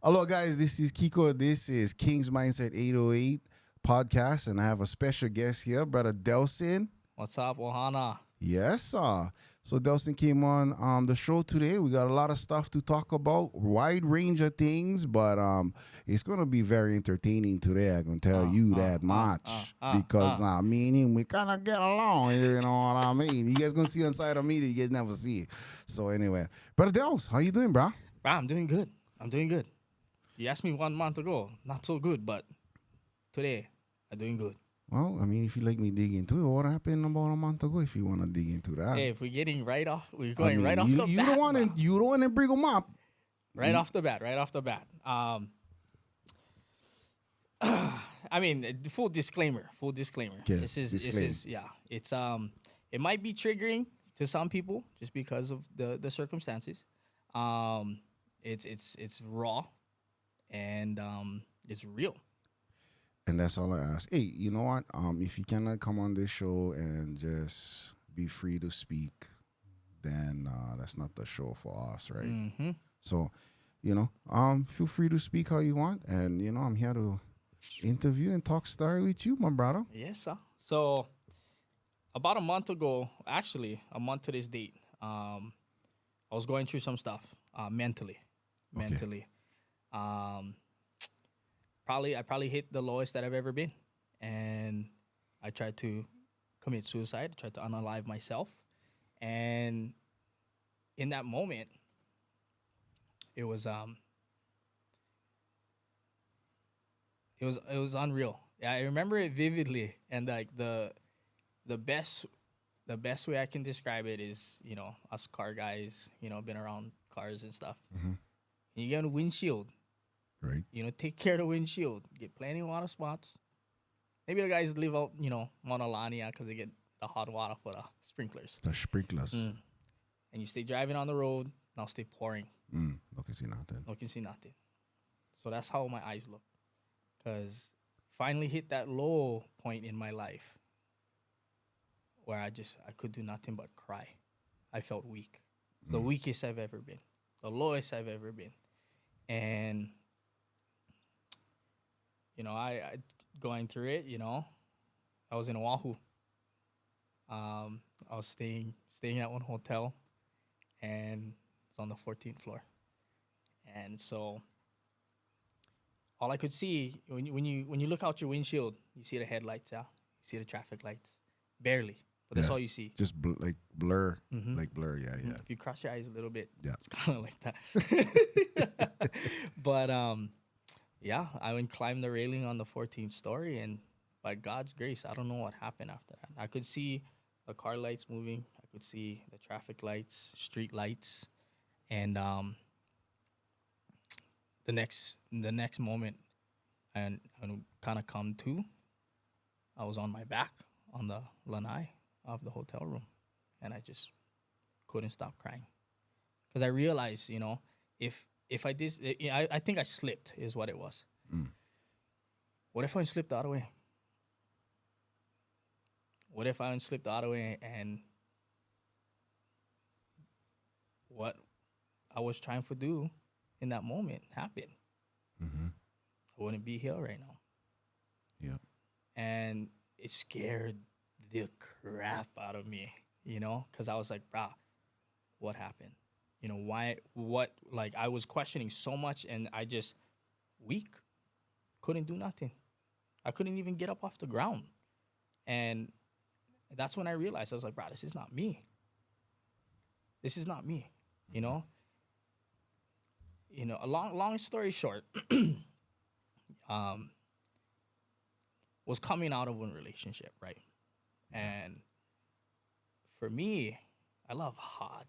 Hello, guys. This is Kiko. This is King's Mindset 808 podcast, and I have a special guest here, Brother Delson. What's up, Ohana? Yes, sir. So Delson came on the show today. We got a lot of stuff to talk about, wide range of things, but it's gonna be very entertaining today. I can tell you that much because me and him we kind of get along. You know what I mean? You guys gonna see inside of me that you guys never see. So anyway, Brother Dels, how you doing, bro? Bro, I'm doing good. I'm doing good. You asked me 1 month ago, not so good, but today, I'm doing good. Well, I mean, if you like me dig into it, what happened about a month ago? If you want to dig into that, Hey, if we're getting right off, we're going I mean, right off the bat. You don't want to bring them up. Right off the bat, right off the bat. I mean, full disclaimer. Yeah, This is yeah. It's it might be triggering to some people just because of the circumstances. It's raw, and it's real. And that's all I ask. Hey, you know what? If you cannot come on this show and just be free to speak, then that's not the show for us, right? Mm-hmm. So, feel free to speak how you want, and I'm here to interview and talk story with you, my brother. Yes, sir. So, about a month ago, actually, a month to this date, I was going through some stuff mentally. I probably hit the lowest that I've ever been, and I tried to commit suicide. Tried to unalive myself, and in that moment, it was unreal. Yeah, I remember it vividly, and like the best way I can describe it is, us car guys, been around cars and stuff. Mm-hmm. You get a windshield, Right. take care of the windshield, get plenty of water spots. Maybe the guys live out, Monalania because they get the hot water for the sprinklers. The sprinklers. And you stay driving on the road, now stay pouring. No can see nothing. No can see nothing. So that's how my eyes look. Because finally hit that low point in my life where I could do nothing but cry. I felt weak. The weakest I've ever been. The lowest I've ever been. And, I going through it, I was in Oahu. I was staying at one hotel, and it's on the 14th floor. And so all I could see when you look out your windshield, you see the headlights, you see the traffic lights, barely, but that's all you see. Just blur, like blur. Yeah. If you cross your eyes a little bit, Yeah. it's kind of like that. But yeah, I went climb the railing on the 14th story, and by God's grace, I don't know what happened after that. I could see the car lights moving. I could see the traffic lights, street lights, and the next moment, and kind of come to, I was on my back on the lanai of the hotel room, and I just couldn't stop crying because I realized, if I did, I think I slipped is what it was. What if I slipped the other way? What if I slipped the other way and what I was trying to do in that moment happened? I wouldn't be here right now. Yeah. And it scared the crap out of me, because I was like, brah, what happened? Like I was questioning so much, and I just weak, couldn't do nothing. I couldn't even get up off the ground. And that's when I realized, I was like, brah, this is not me. This is not me, a long story short, was coming out of one relationship, right? And for me, I love hot.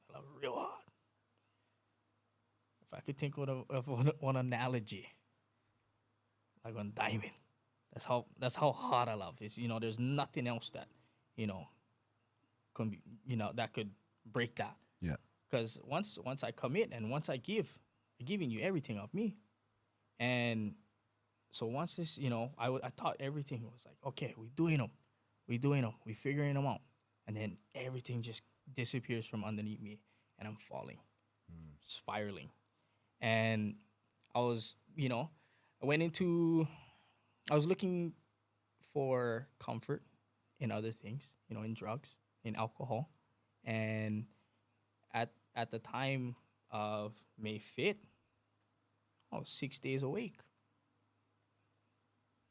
I love real hot. If I could think of one analogy, like on diamond, that's how hot I love. It's there's nothing else that can be that could break that. Yeah. Because once I commit and once I'm giving you everything of me, and so once this, I thought everything was like, okay, we doing them, we figuring them out, and then everything just disappears from underneath me, and I'm falling, spiraling, And I was, I went into, I was looking for comfort in other things, in drugs, in alcohol. And at the time of May 5th, I was 6 days awake.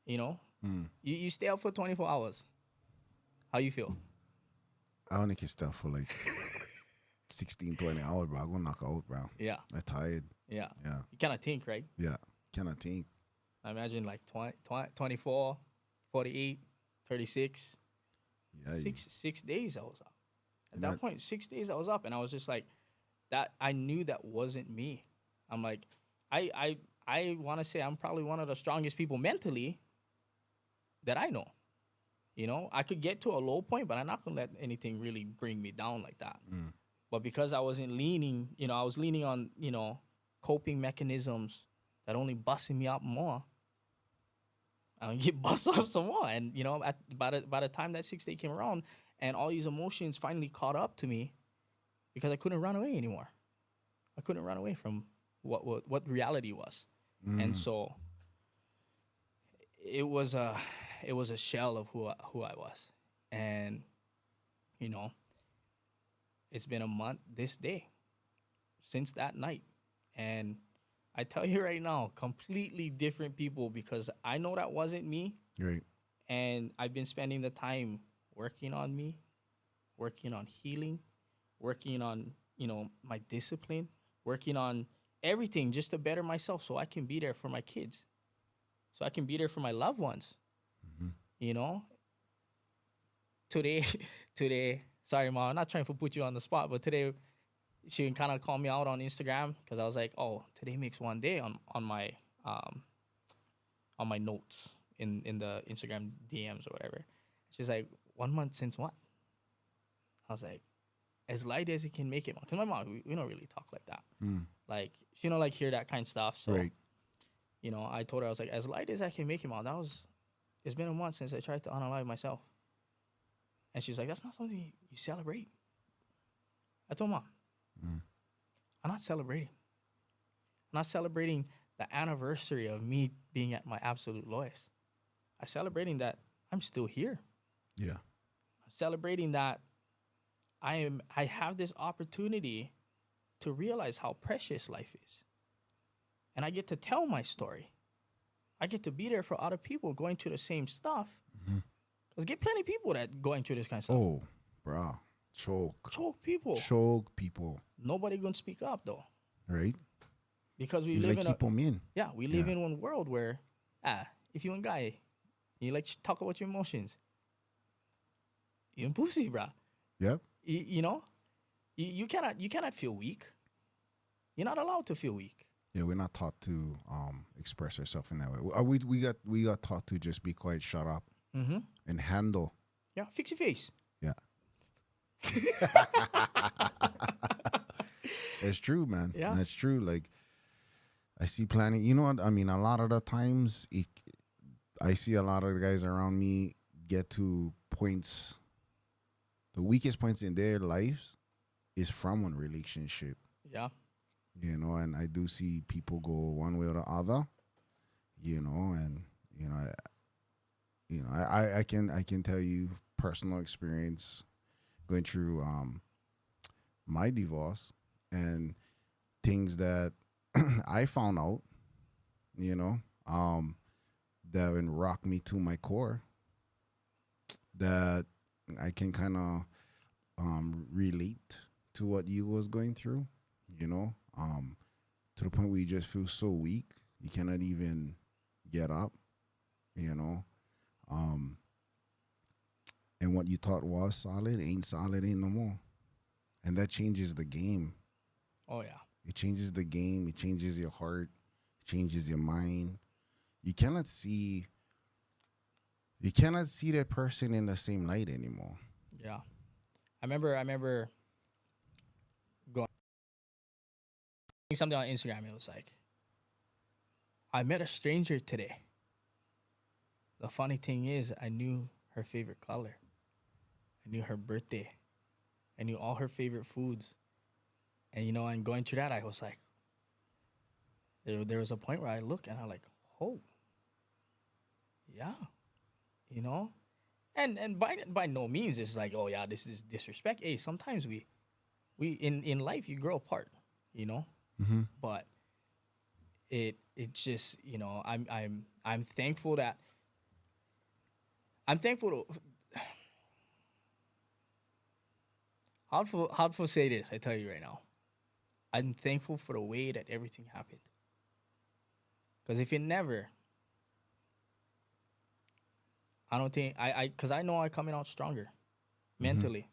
You stay up for 24 hours. How you feel? I only can stay for like 16, 20 hours, bro. I'm gonna knock out, bro. Yeah. I'm tired. Yeah. Yeah. You cannot think, right? Yeah. Cannot think. I imagine like 24, 48, 36. Yeah. 6 days I was up. At that point, 6 days I was up, and I was just like, that. I knew that wasn't me. I'm like, I want to say I'm probably one of the strongest people mentally that I know. I could get to a low point, but I'm not gonna let anything really bring me down like that. But because I wasn't leaning, I was leaning on, coping mechanisms that only busting me up more. I would get busted up some more, and by the time that 6 day came around, and all these emotions finally caught up to me, because I couldn't run away anymore. I couldn't run away from what reality was, and so it was a shell of who I was, and it's been a month this day since that night, and I tell you right now, completely different people, because I know that wasn't me. Right. And I've been spending the time working on me, working on healing, working on, my discipline, working on everything just to better myself so I can be there for my kids, so I can be there for my loved ones. Today, sorry, Mom, I'm not trying to put you on the spot, but today she kind of called me out on Instagram because I was like, oh, today makes one day on my notes in the Instagram DMs or whatever. She's like, 1 month since what? I was like, as light as it can make it. Because my mom, we don't really talk like that. Like, she don't like hear that kind of stuff. So, Right. I told her, I was like, as light as I can make it, Mom. It's been a month since I tried to unalive myself. And she's like, that's not something you celebrate. I told Mom, I'm not celebrating. I'm not celebrating the anniversary of me being at my absolute lowest. I'm celebrating that I'm still here. Yeah. I'm celebrating that I have this opportunity to realize how precious life is. And I get to tell my story. I get to be there for other people going through the same stuff. Because get plenty of people that going through this kind of stuff. Oh, bro. Choke people. Choke people. Nobody gonna speak up though. Right? Because we You live like in keep them in. we live in one world where if you a guy, you like to talk about your emotions, you in pussy, bruh. Yep. You cannot feel weak. You're not allowed to feel weak. Yeah, we're not taught to express ourselves in that way. We got taught to just be quiet, shut up, and handle. Yeah, fix your face. Yeah. It's true, man. Yeah. That's true. Like, I see planning. You know what? I mean, a lot of the times, I see a lot of the guys around me get to points. The weakest points in their lives is from one relationship. Yeah. And I do see people go one way or the other. And I can tell you personal experience going through my divorce and things that I found out, that would rock me to my core, that I can kind of relate to what you was going through, to the point where you just feel so weak, you cannot even get up, and what you thought was solid ain't no more. And that changes the game. Oh yeah. It changes the game. It changes your heart. It changes your mind. You cannot see that person in the same light anymore. Yeah. I remember going something on Instagram. It was like, I met a stranger today. The funny thing is, I knew her favorite color. I knew her birthday. I knew all her favorite foods. And, and going through that, I was like, there was a point where I look and I'm like, oh, yeah, you know, and by no means it's like, oh yeah, this is disrespect. Hey, sometimes we in life you grow apart, you know, but it just, you know, I'm thankful that I'm thankful to. How to say this? I tell you right now, I'm thankful for the way that everything happened. Because if it never, I don't think because I know I'm coming out stronger mentally.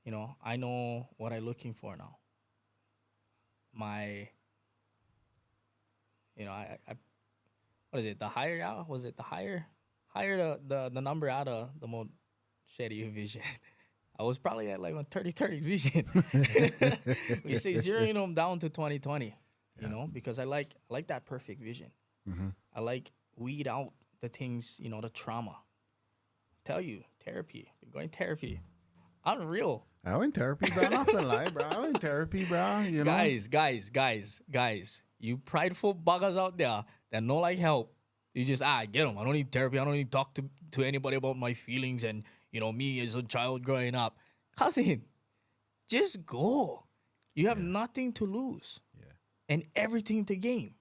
You know, I know what I'm looking for now. My, you know, I what is it? The higher out was it the higher the number out of the more shady vision. I was probably at like a 30-30 vision. We say zeroing them down to 20-20, you know, because I like that perfect vision. I like weed out the things, you know, the trauma. Tell you, therapy. Been going therapy. Unreal. I went therapy, bro. I'm not gonna lie, bro. I went therapy, bro. You know, guys. You prideful buggers out there that no like help. You just get them. I don't need therapy. I don't need to talk to anybody about my feelings and, you know, me as a child growing up. Cousin, just go. You have nothing to lose and everything to gain.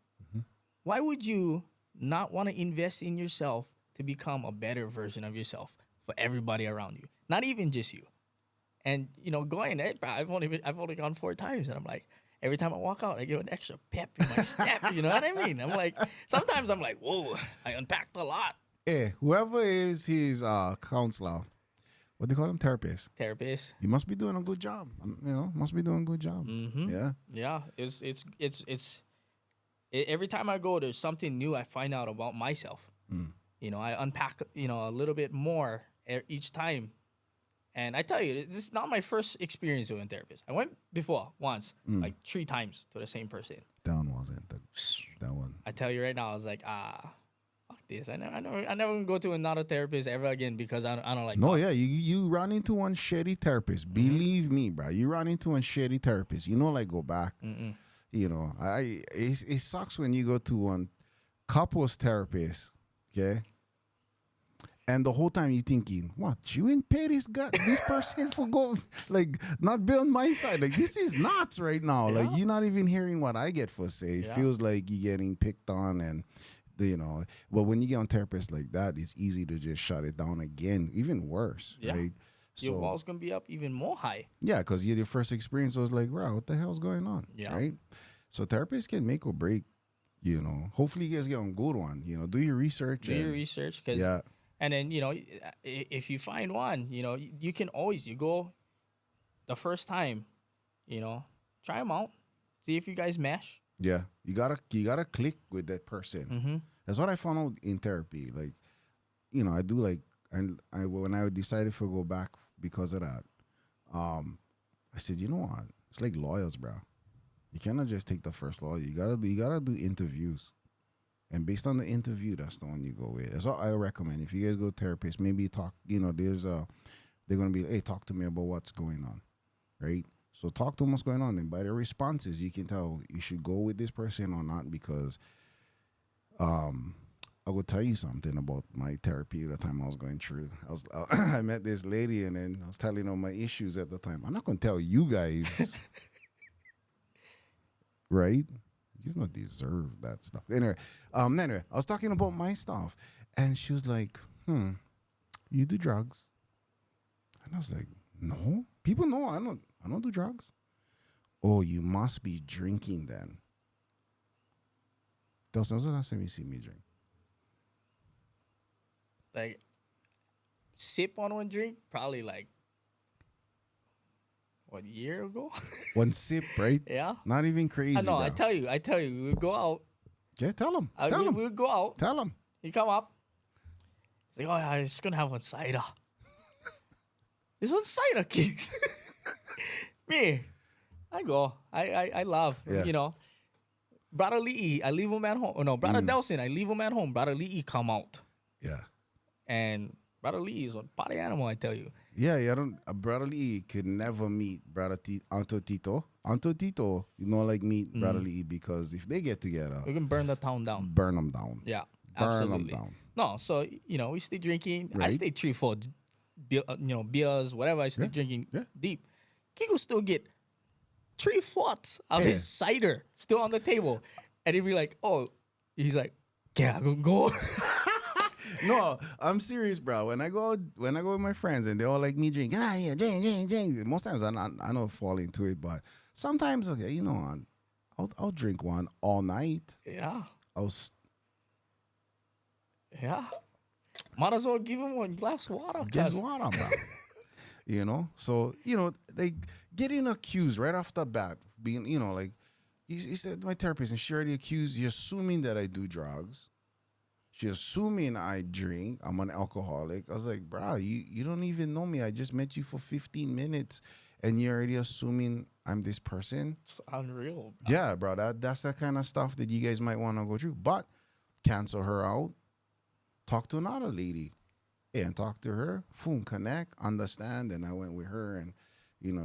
Why would you not want to invest in yourself to become a better version of yourself for everybody around you? Not even just you. And, you know, going, I've only gone 4 times, and I'm like, every time I walk out, I give an extra pep in my step. You know what I mean? I'm like, sometimes I'm like, whoa, I unpacked a lot. Hey, whoever is his counselor, what they call him, therapist. You must be doing a good job. You know, must be doing a good job. Yeah. It's every time I go, there's something new I find out about myself. You know, I unpack, you know, a little bit more each time. And I tell you, this is not my first experience with a therapist. I went before once, like 3 times to the same person. That one wasn't that one. I tell you right now, I was like, fuck this. I never gonna go to another therapist ever again because I don't like. No, yeah, you run into one shitty therapist. Believe me, bro. You run into one shitty therapist. You know, like go back. You know, it sucks when you go to one couples therapist, okay? And the whole time you're thinking, what? You ain't pay this person for go, like, not be on my side. Like, this is nuts right now. Yeah. Like, you're not even hearing what I get for say. It feels like you're getting picked on and, you know. But when you get on therapists like that, it's easy to just shut it down again. Even worse, right? Your walls going to be up even more high. Yeah, because your first experience was like, wow, what the hell's going on? Yeah. Right? So therapists can make or break, you know. Hopefully you guys get on a good one. You know, do your research. Do your research. Cause and then, you know, if you find one, you know, you can always, you go the first time, you know, try them out. See if you guys mesh. Yeah. You gotta click with that person. That's what I found out in therapy. Like, you know, I do like, and when I decided to go back because of that, I said, you know what? It's like lawyers, bro. You cannot just take the first lawyer. You gotta do interviews. And based on the interview, that's the one you go with. That's what I recommend. If you guys go to therapist, maybe talk, you know, they're going to be, hey, talk to me about what's going on, right? So talk to them what's going on. And by their responses, you can tell you should go with this person or not because I will tell you something about my therapy the time I was going through. I met this lady and then I was telling her my issues at the time. I'm not going to tell you guys, right? You don't deserve that stuff. Anyway, I was talking about my stuff, and she was like, you do drugs? And I was like, no. People know I don't do drugs. Oh, you must be drinking then. Delson, when's the last time you see me drink? Like, sip on one drink? Probably like, what, a year ago? One sip, right? Yeah. Not even crazy. I know. Bro. I tell you, we would go out. Yeah, tell him. We would go out. Tell him. He come up. He's like, oh, yeah, I'm just going to have one cider. There's one cider, kicks. Me. I go. I love, you know. Brother Lee, I leave him at home. Oh, no, Brother Delson, I leave him at home. Brother Lee come out. Yeah. And Brother Lee is a party animal, I tell you. Yeah, you don't. Brother Lee could never meet Anto Tito. Anto Tito, like meet Brother Lee because if they get together, We can burn the town down. burn them down. Yeah, Burn them absolutely. down. No, so we stay drinking. I Right. stay 3, 4, beers, whatever. I stay drinking yeah. deep. Kiko still get 3/4 of Yeah. his cider still on the table, and he'd be like, "Oh," he's like, "Yeah, I'm gonna go." No, I'm serious, bro. When I go with my friends and they all like me drink, yeah, drink. Most times I don't fall into it, but sometimes okay, I'll drink one all night. Yeah, I'll s- yeah. Might as well give him one glass of water. guess 'cause- what, bro. So they getting accused right off the bat, being like he said my therapist and she already accused you, assuming that I do drugs. She assuming I drink. I'm an alcoholic. I was like, bro, you don't even know me. I just met you for 15 minutes, and you're already assuming I'm this person. It's unreal. Yeah, bro. That's the kind of stuff that you guys might want to go through. But cancel her out. Talk to another lady, and talk to her. Boom, connect, understand. And I went with her, and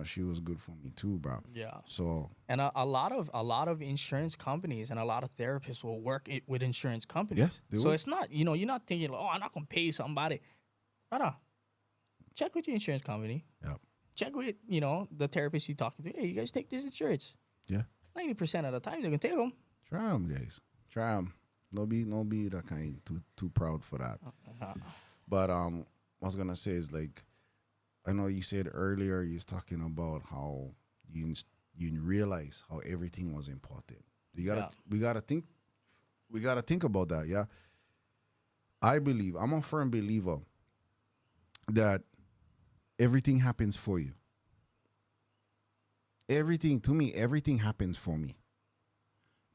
she was good for me too, bro. Yeah. So And a lot of insurance companies and a lot of therapists will work with insurance companies. they So will. it's not, you're not thinking, oh, I'm not gonna pay somebody. No. Check with your insurance company. Yep. Check with, the therapist you're talking to. Hey, you guys take this insurance. Yeah. 90% of the time they can take them. try them, guys. Try them. No be that kind too proud for that. But what I was gonna say is like, I know you said earlier you was talking about how you realize how everything was important. We gotta think about that. Yeah, I'm a firm believer that everything happens for you. Everything happens for me.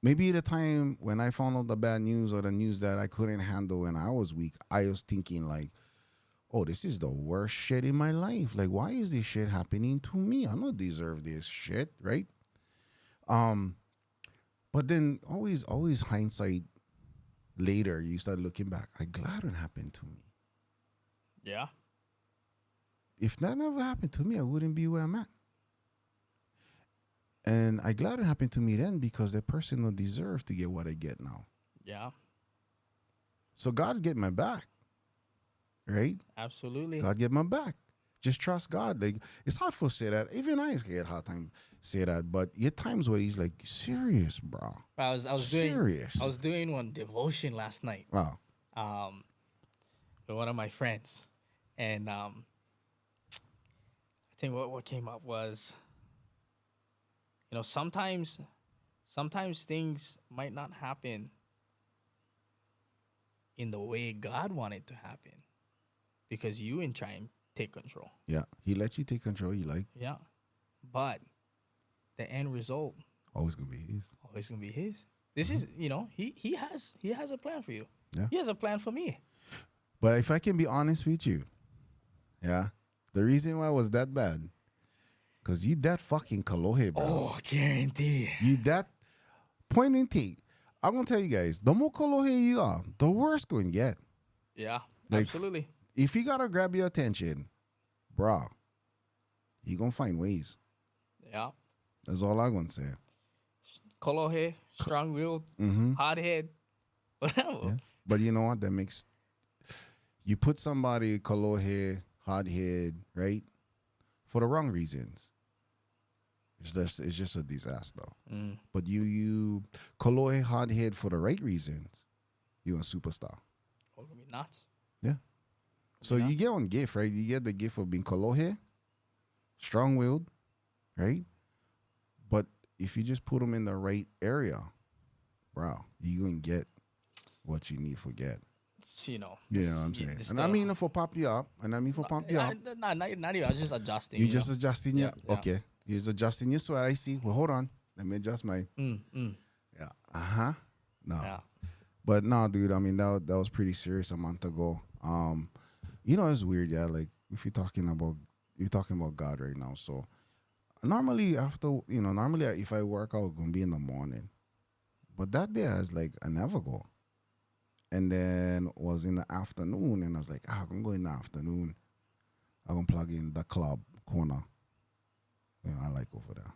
Maybe the time when I found out the bad news or the news that I couldn't handle when I was weak, I was thinking like, oh, this is the worst shit in my life. Like, why is this shit happening to me? I don't deserve this shit, right? But then always hindsight later, you start looking back. I'm glad it happened to me. Yeah. If that never happened to me, I wouldn't be where I'm at. And I'm glad it happened to me then because that person don't deserve to get what I get now. Yeah. So God get my back, right? Absolutely. God get my back. Just trust God. Like, it's hard for say that. Even I get hard time say that. But yet times where he's like, serious, bro. I was serious. I was doing one devotion last night. Wow. With one of my friends, and I think what came up was, sometimes things might not happen in the way God wanted to happen because you ain't trying to take control. Yeah. He lets you take control. You like. Yeah. But the end result Always going to be his. always gonna be his. This is, he has a plan for you. Yeah. He has a plan for me. But if I can be honest with you, yeah, the reason why it was that bad, because you that fucking Kalohe, bro. Oh, guarantee. You that point and take. I'm going to tell you guys, the more Kalohe you are, the worse going to get. Yeah, Like, absolutely. If he got to grab your attention, bro, he going to find ways. Yeah. That's all I'm going to say. Kolohe, strong-willed, hard-head, whatever. Yeah. But you know what? That makes... You put somebody Kalohe, hard head, right? For the wrong reasons. It's just a disaster. But you Kalohe, hard head for the right reasons, you're a superstar. Oh, gonna be nuts. Yeah. So you get one gift, right? You get the gift of being Kalohe, strong-willed, right? But if you just put them in the right area, bro, you gonna get what you need for get. You know what I'm saying? And I mean for pop you up. And I mean for pump you up. Not even. I was just adjusting. You just adjusting your... Yeah. Okay. You're just adjusting your sweat. I see. Well, hold on. Let me adjust mine. Yeah. Uh-huh. No. Yeah. But no, dude, I mean, that was pretty serious a month ago. It's weird, yeah. Like, if you're talking about God right now. So, normally if I work out, it's going to be in the morning. But that day, I was like, I never go. And then was in the afternoon, and I was like, I'm gonna go in the afternoon. I'm gonna plug in the club corner. I like over there.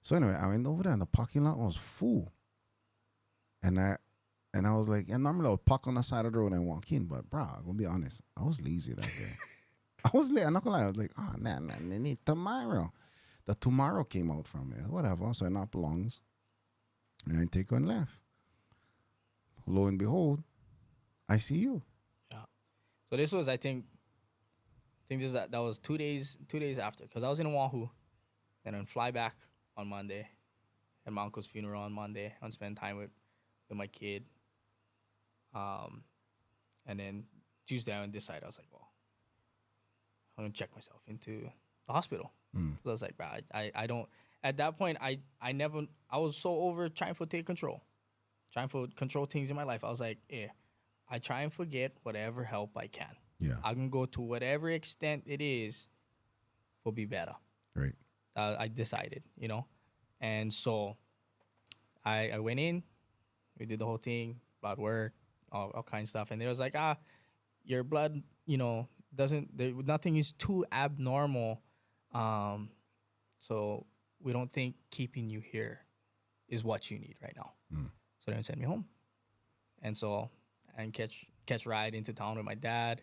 So anyway, I went over there, and the parking lot was full. And I was like, and normally I would park on the side of the road and walk in, but bro, I'm gonna be honest, I was lazy that day. I was late. I'm not gonna lie. I was like, oh man, I need tomorrow. The tomorrow came out from it. Whatever. So it not belongs. And I take one left. Lo and behold, I see you. Yeah. So this was, I think that was 2 days after, because I was in Oahu, and then fly back on Monday, and my uncle's funeral on Monday. I spend time with my kid. And then Tuesday I decided, I was like, well, I'm gonna check myself into the hospital. So I was like, bro, I don't. At that point, I was so over trying to take control, trying to control things in my life. I was like, yeah, I try and forget whatever help I can. Yeah. I can go to whatever extent it is for be better. Right. I decided, and so I went in. We did the whole thing, blood work, all kinds of stuff, and they was like, your blood, nothing is too abnormal, so we don't think keeping you here is what you need right now. So they sent me home, and so and catch ride into town with my dad.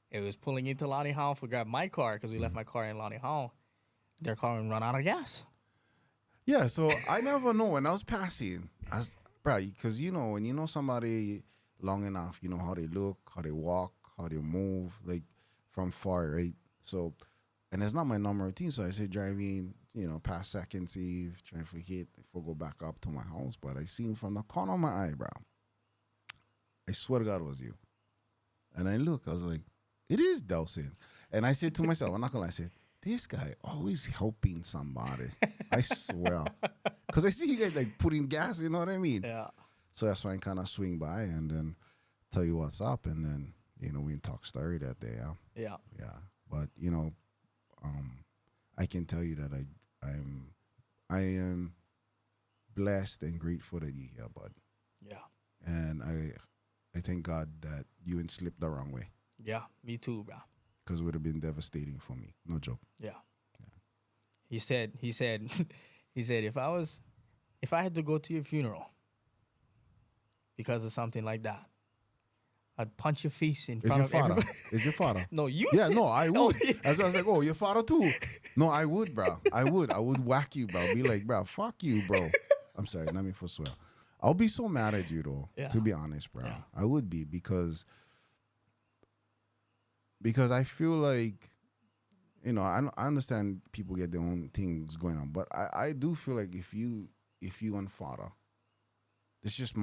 It was pulling into Lonnie Hall to grab my car because we left my car in Lonnie Hall. Their car run out of gas. Yeah, so I never know when I was passing. Bro, because when you know somebody long enough, you know how they look, how they walk, how they move, like from far, right? So, and it's not my normal routine, so I say driving, past Second Eve, trying to forget if I go back up to my house, but I seen from the corner of my eye, bro. I swear to God it was you. And I look, I was like, it is Delson. And I said to myself, I'm not gonna lie, I said, this guy always helping somebody. I swear. Because I see you guys like putting gas, you know what I mean? Yeah. So that's why I kind of swing by and then tell you what's up. And then, we can talk story that day. Yeah. Yeah. But, I can tell you that I am blessed and grateful that you're here, bud. Yeah. And I thank God that you didn't slip the wrong way. Yeah. Me too, bro. Because it would have been devastating for me. No joke. Yeah. He said, if I had to go to your funeral because of something like that, I'd punch your face in front of everybody. Is your father? No, you Yeah, said. no, I would. That's why I was like, oh, your father too? No, I would, bro. I would whack you, bro. Be like, bro, fuck you, bro. I'm sorry, not me for swear. I'll be so mad at you, though, to be honest, bro. Yeah. I would be because I feel like, I understand people get their own things going on, but I do feel like if you and father, it's just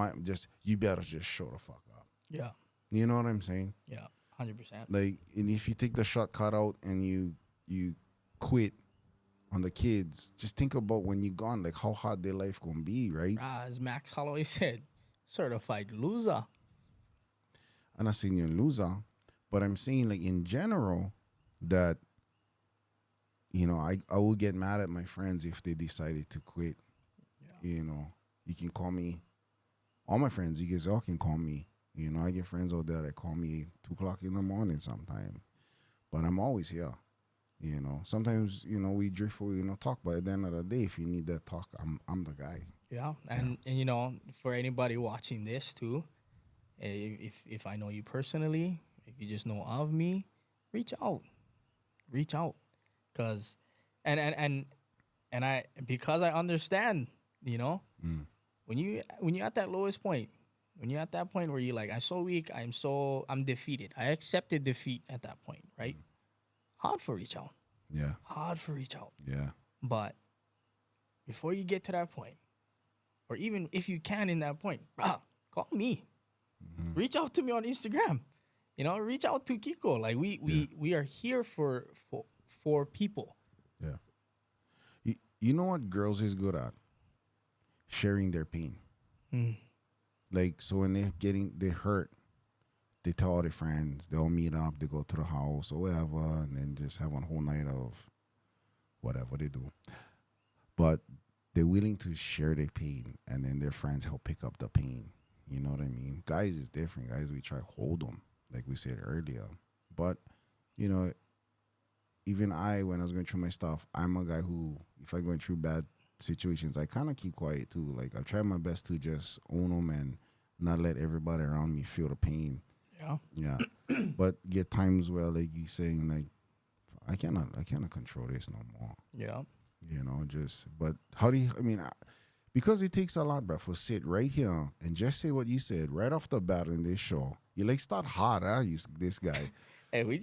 you better just show the fuck up. Yeah. You know what I'm saying? Yeah. 100%. Like, and if you take the shortcut out and you quit on the kids, just think about when you're gone, like how hard their life gonna be, right? As Max Holloway said, certified loser. I'm not saying you're a loser, but I'm saying like in general that, I will get mad at my friends if they decided to quit. Yeah. You can call me, all my friends, you guys all can call me. I get friends out there that call me 2 o'clock in the morning sometime, but I'm always here. Sometimes, we drift, talk, but at the end of the day, if you need that talk, I'm the guy. Yeah. And for anybody watching this too, if I know you personally, if you just know of me, reach out. Because because I understand, when you're at that lowest point, when you're at that point where you're like, I'm so weak, I'm defeated. I accepted defeat at that point, right? Hard for reach out. Yeah. Hard for reach out. Yeah. But before you get to that point, or even if you can in that point, call me. Mm-hmm. Reach out to me on Instagram. Reach out to Kiko. Like we are here for people. Yeah. You know what girls is good at? Sharing their pain. Mm. Like, so when they hurt, they tell all their friends, they all meet up, they go to the house or whatever, and then just have one whole night of whatever they do. But they're willing to share their pain, and then their friends help pick up the pain. You know what I mean? Guys is different. Guys, we try to hold them, like we said earlier. But, you know, even I, when I was going through my stuff, I'm a guy who, if I'm going through bad situations, I kind of keep quiet too. Like, I try my best to just own them and not let everybody around me feel the pain. Yeah. Yeah. But get times where, like you saying, like, I cannot control this no more. Yeah. You know, just, but how do you, I mean, because it takes a lot, bro, for sit right here and just say what you said right off the bat in this show. You like start hard, huh? This guy. Hey, we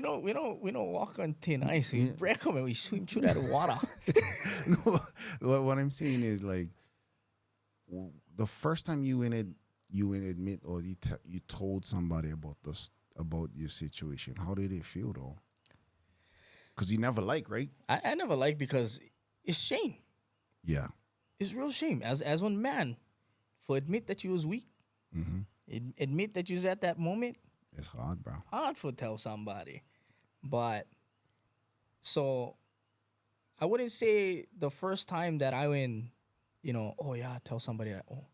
don't walk on thin ice. We Yeah. break them and we swim through that water. No, what I'm saying is like the first time you admit or you told somebody about this about your situation. How did it feel though? Because you never like, right? I never like because it's shame. Yeah. It's real shame. As one man, for admit that you was weak, admit that you was at that moment. It's hard, bro. Hard for tell somebody, but so I wouldn't say the first time that I went, oh yeah, tell somebody that, oh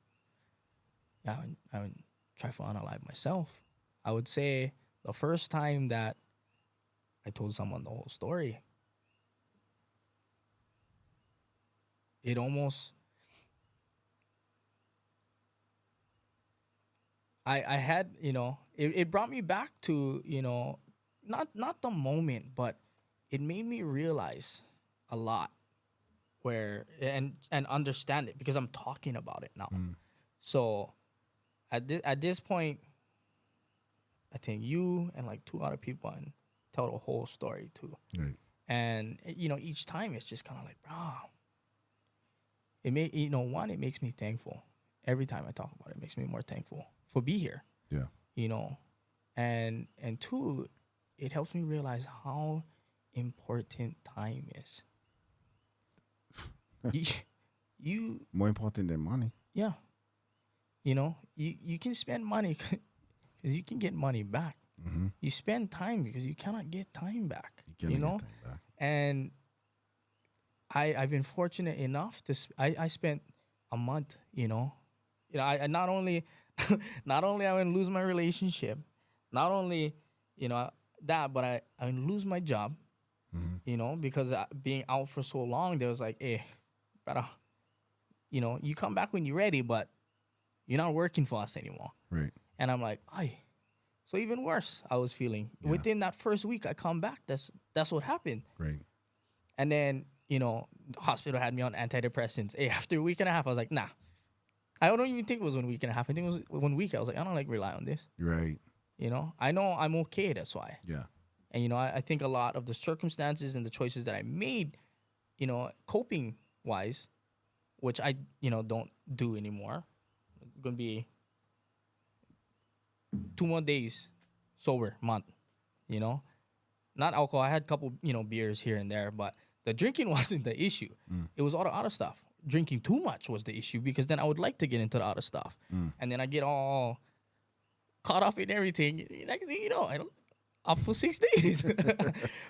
yeah, I would try to unalive myself. I would say the first time that I told someone the whole story, it almost I had, it brought me back to, not the moment, but it made me realize a lot where and understand it because I'm talking about it now. So at this point, I think you and like two other people and tell the whole story too. Right. And each time it's just kind of like, bro, it makes me thankful. Every time I talk about it, it makes me more thankful for be here. Yeah. And two, it helps me realize how important time is. you More important than money. yeah, you can spend money because you can get money back. You spend time because you cannot get time back. You cannot get time back. And I've been fortunate enough to I spent a month. I not only not only I would lose my relationship, not only that, but I would lose my job. Because being out for so long, there was like, hey, brother, you come back when you're ready, but you're not working for us anymore. Right. And I'm like, aye. So even worse, I was feeling. Yeah. Within that first week, I come back. That's what happened. Right. And then, the hospital had me on antidepressants. Hey, after a week and a half, I was like, nah. I don't even think it was 1 week and a half. I think it was 1 week. I was like, I don't rely on this. Right. I know I'm okay. That's why. Yeah. And, I think a lot of the circumstances and the choices that I made, coping wise, which I, don't do anymore. I'm going to be 2 more days sober month, not alcohol. I had a couple, beers here and there, but the drinking wasn't the issue. It was all the other stuff. Drinking too much was the issue because then I would like to get into the other stuff. And then I get all caught up in everything. Next thing you know, I don't up for 6 days.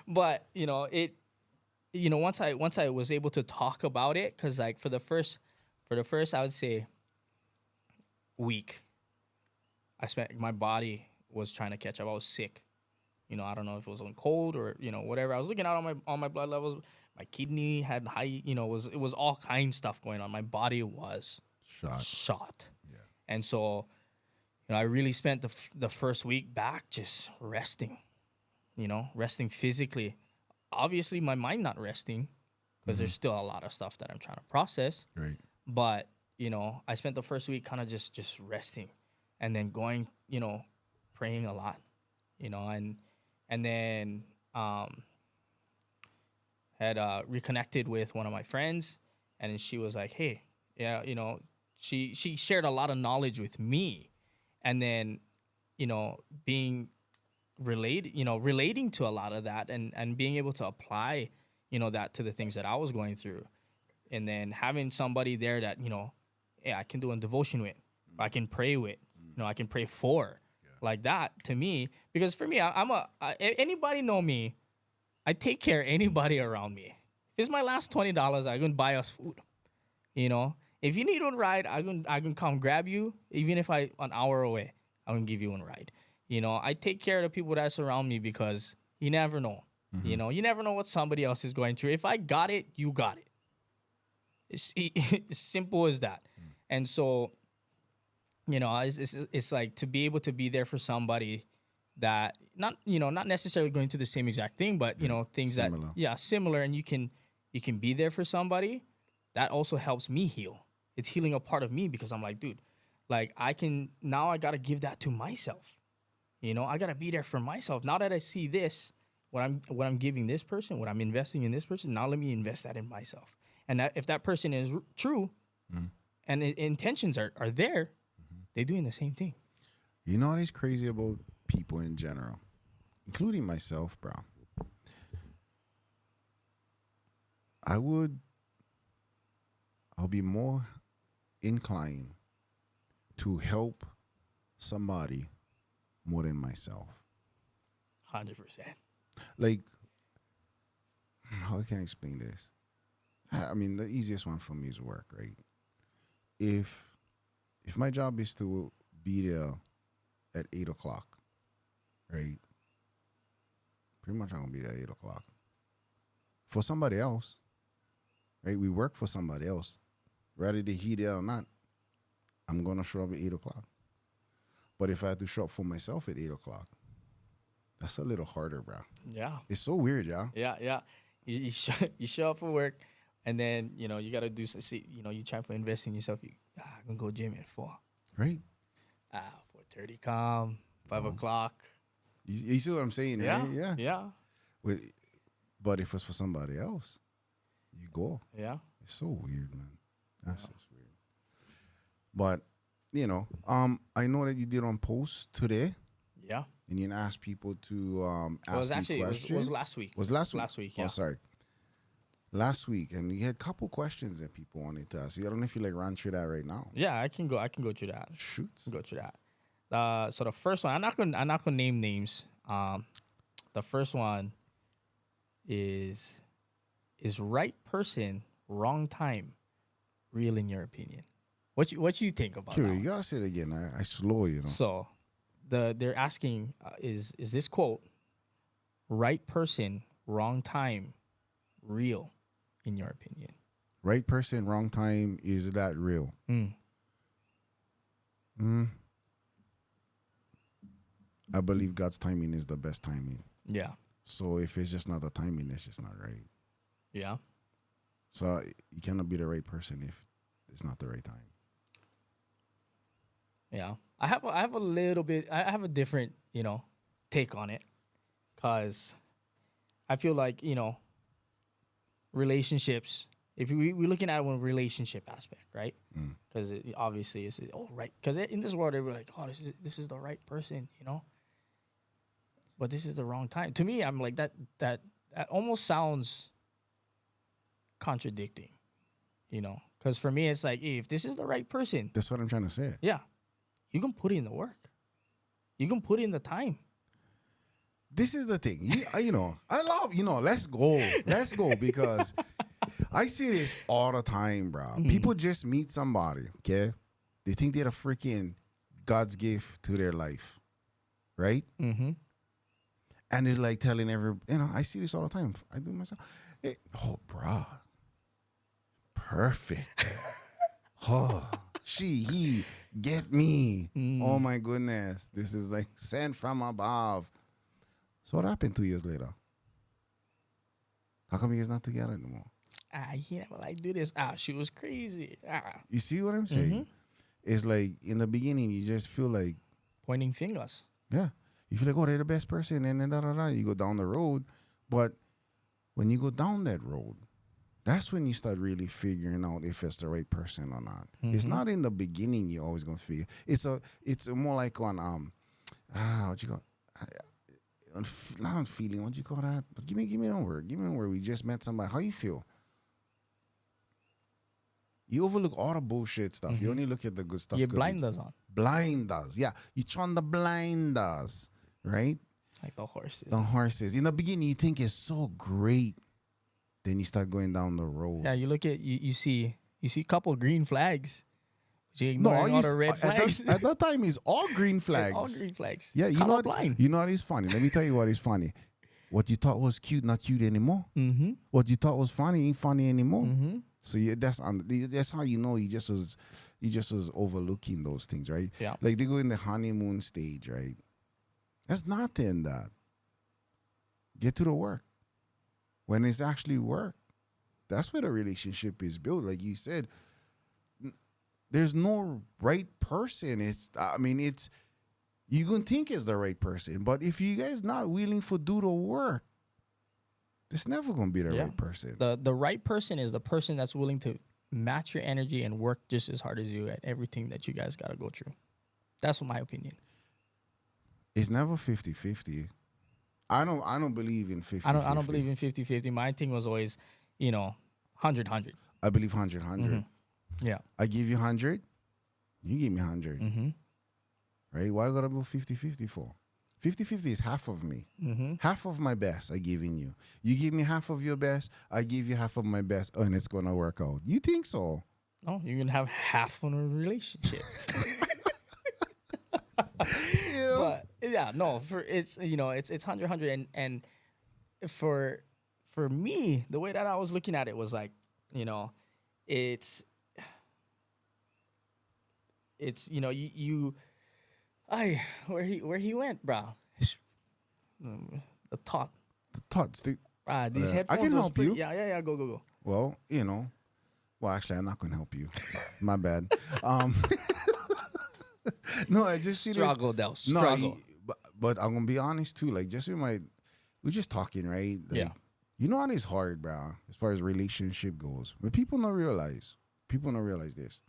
But, once I was able to talk about it, because like for the first I would say week, my body was trying to catch up. I was sick. I don't know if it was on cold or, whatever. I was looking out on my blood levels. My kidney had high, it was all kind of stuff going on. My body was shot. Yeah. And so, I really spent the first week back just resting, resting physically. Obviously, my mind not resting because there's still a lot of stuff that I'm trying to process. Right. But, I spent the first week kind of just resting and then going, praying a lot, and then had reconnected with one of my friends, and then she was like, hey, yeah, she shared a lot of knowledge with me, and then, being relating to a lot of that and being able to apply, that to the things that I was going through, and then having somebody there that, hey, I can do a devotion with, I can pray with, I can pray for, like that to me, because for me, anybody know me, I take care of anybody around me. If it's my last $20, I can buy us food, If you need one ride, I can come grab you, even if I an hour away. I'm gonna give you one ride. I take care of the people that surround me because you never know. You never know what somebody else is going through. If I got it, you got it. It's simple as that. And so, it's like to be able to be there for somebody that not necessarily going through the same exact thing, but things Similar. similar, and you can be there for somebody. That also helps me heal. It's healing a part of me because I'm like, dude, like I gotta give that to myself. I gotta be there for myself. Now that I see this, what I'm giving this person, what I'm investing in this person, now let me invest that in myself. And if that person is true, and intentions are there, they're doing the same thing. You know what is crazy about people in general, including myself, bro? I'll be more inclined to help somebody more than myself. 100%. Like, how can I explain this? I mean, the easiest one for me is work, right? If my job is to be there at 8:00, right? Pretty much I'm gonna be there at 8:00. For somebody else, right? We work for somebody else. Whether they hear there or not, I'm gonna show up at 8:00. But if I have to show up for myself at 8:00, that's a little harder, bro. Yeah. It's so weird, yeah. Yeah. You show up for work, and then you gotta do some. You try to invest in yourself. I'm gonna go gym at 4. Right? 4:30 come 5:00. You see what I'm saying, right? Yeah. But if it's for somebody else, you go. Yeah. It's so weird, man. That's just weird. But I know that you did on post today. Yeah. And you asked people to ask questions. It was last week. Was last week? Last week, yeah. Oh, sorry. Last week, and you had a couple questions that people wanted to ask. I don't know if you run through that right now. Yeah, I can go through that. Shoot. Go through that. So the first one, I'm not gonna name names. The first one is right person, wrong time, real in your opinion? What you think about Sure, that? you gotta say it again. I slow, So they're asking is this quote, right person, wrong time, real in your opinion? Right person, wrong time. Is that real? I believe God's timing is the best timing. Yeah. So if it's just not the timing, it's just not right. Yeah. So you cannot be the right person if it's not the right time. Yeah. I have a little bit. I have a different take on it, because I feel like relationships. If we're looking at it from a relationship aspect, right? Because obviously it's right. Because in this world, we're like, oh, this is the right person, but this is the wrong time. To me, I'm like that almost sounds contradicting, Because for me, it's like, hey, if this is the right person, That's what I'm trying to say. yeah, you can put in the work. You can put in the time. This is the thing. I love, let's go because I see this all the time, bro. People just meet somebody, okay? They think they're a freaking God's gift to their life, right? Mm-hmm. And it's like telling I see this all the time. I do myself. Hey, bro. Perfect. He get me. Oh my goodness. This is like sent from above. So what happened 2 years later? How come you guys not together anymore? I do this. She was crazy. You see what I'm saying? It's like in the beginning you just feel like Pointing fingers. yeah. You feel like, oh, they're the best person, and then you go down the road. But when you go down that road, that's when you start really figuring out if it's the right person or not. It's not in the beginning you're always gonna figure. It's more like on what you call not on feeling. What you call that? But give me a word. Give me a word. We just met somebody. How you feel? You overlook all the bullshit stuff. You only look at the good stuff. Your blinders on. Blinders. Yeah. You turn the blinders, right? Like the horses. The horses. In the beginning, you think it's so great. Then you start going down the road. Yeah, you look at, you see, You see a couple green flags. But you No, ignoring all the red flags. at that time is all green flags. All green flags. Yeah, Colorblind. you know what is funny? Let me tell you what is funny. What you thought was cute, not cute anymore. Mm-hmm. What you thought was funny ain't funny anymore. Mm-hmm. So yeah, that's how you know he just was overlooking those things, right? Yeah. Like they go in the honeymoon stage, right? That's nothing that. Get to the work. When it's actually work, that's where the relationship is built. Like you said, there's no right person. It's you gonna think it's the right person, but if you guys not willing to do the work, it's never gonna be the right person. The right person is the person that's willing to match your energy and work just as hard as you at everything that you guys gotta go through. That's my opinion. It's never 50-50. I don't believe in 50-50. I don't believe in 50-50. My thing was always, 100-100. I believe 100-100. Mm-hmm. Yeah. I give you 100, you give me 100. Mm-hmm. Right? Why gotta go 50-50 for? 50-50 is half of me. Mm-hmm. Half of my best I giving you. You give me half of your best, I give you half of my best, and it's gonna work out. You think so? No, you're gonna have half on a relationship. But yeah, no, it's 100-100 and for me, the way that I was looking at it was like, it's where he went, bro. The thoughts. These headphones. I can help you. Yeah. Go. Well, well, actually, I'm not gonna help you. My bad. No, I just struggle, Del. Struggle. But I'm gonna be honest too. Like, we're just talking, right? Like, yeah. You know what is hard, bro, as far as relationship goes. But people don't realize this.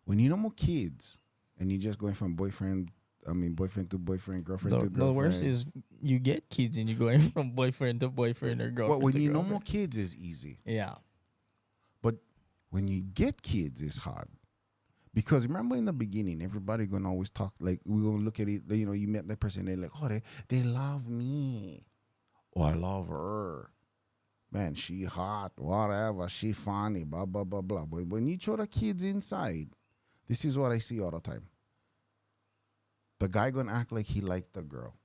When you no more kids and you're just going from boyfriend to boyfriend, girlfriend to girlfriend. The worst is you get kids and you're going from boyfriend to boyfriend or girlfriend. Well, when to you girlfriend. no more kids, it's easy. Yeah. But when you get kids, it's hard. Because remember in the beginning, everybody gonna always talk like we're gonna look at it. You met that person, they're like, oh, they love me, or I love her. Man, she hot, whatever, she funny, blah blah blah blah. But when you throw the kids inside, this is what I see all the time. The guy gonna act like he liked the girl.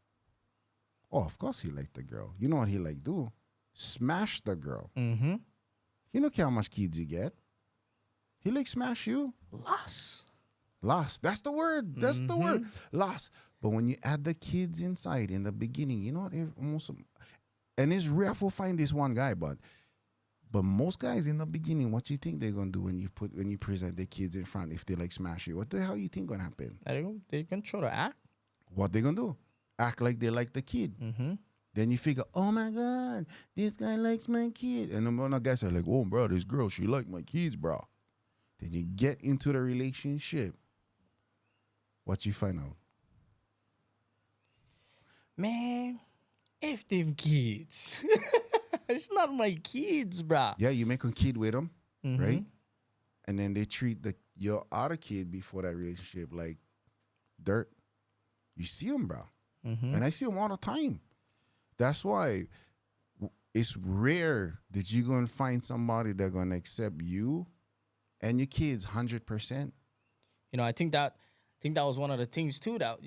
Oh, of course he liked the girl. You know what he like do? Smash the girl. Mm-hmm. You don't care how much kids you get. He like smash you. Lost. That's the word. That's the word. Lost. But when you add the kids inside in the beginning, you know what? And it's rare to find this one guy, but most guys in the beginning, what you think they're gonna do when you present the kids in front if they like smash you? What the hell you think gonna happen? They're gonna try to act. What they gonna do? Act like they like the kid. Mm-hmm. Then you figure, oh my God, this guy likes my kid. And then the guys are like, oh bro, this girl, she like my kids, bro. Then you get into the relationship. What you find out? Man, if them kids. It's not my kids, bro. Yeah, you make a kid with them, Mm-hmm. right? And then they treat your other kid before that relationship like dirt. You see them, bro. Mm-hmm. And I see them all the time. That's why it's rare that you're going to find somebody that's going to accept you and your kids 100%. I think that was one of the things too that,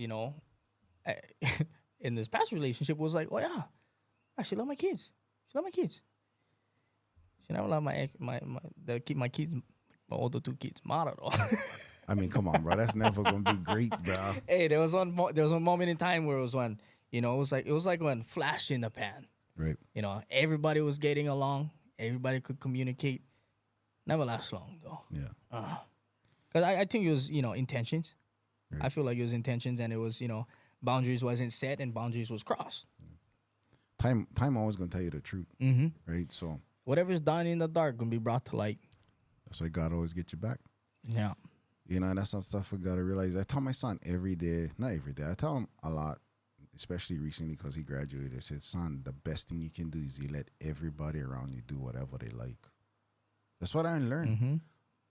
in this past relationship was like, oh yeah, she love my kids. She love my kids. She never love my kids, my older two kids, Mara though. I mean, come on, bro. That's never gonna be great, bro. Hey, there was one moment in time where it was when, it was like when flash in the pan. Right. Everybody was getting along. Everybody could communicate. Never last long though. Yeah. Because I think it was, intentions. Right. I feel like it was intentions, and it was, boundaries wasn't set and boundaries was crossed. Time always gonna tell you the truth. Mm-hmm. Right. So whatever's done in the dark gonna be brought to light. that's why God always get you back. Yeah. And that's some stuff we gotta realize. I tell my son every day, not every day. I tell him a lot, especially recently because he graduated. I said, son, the best thing you can do is you let everybody around you do whatever they like. That's what I learned. Mm-hmm.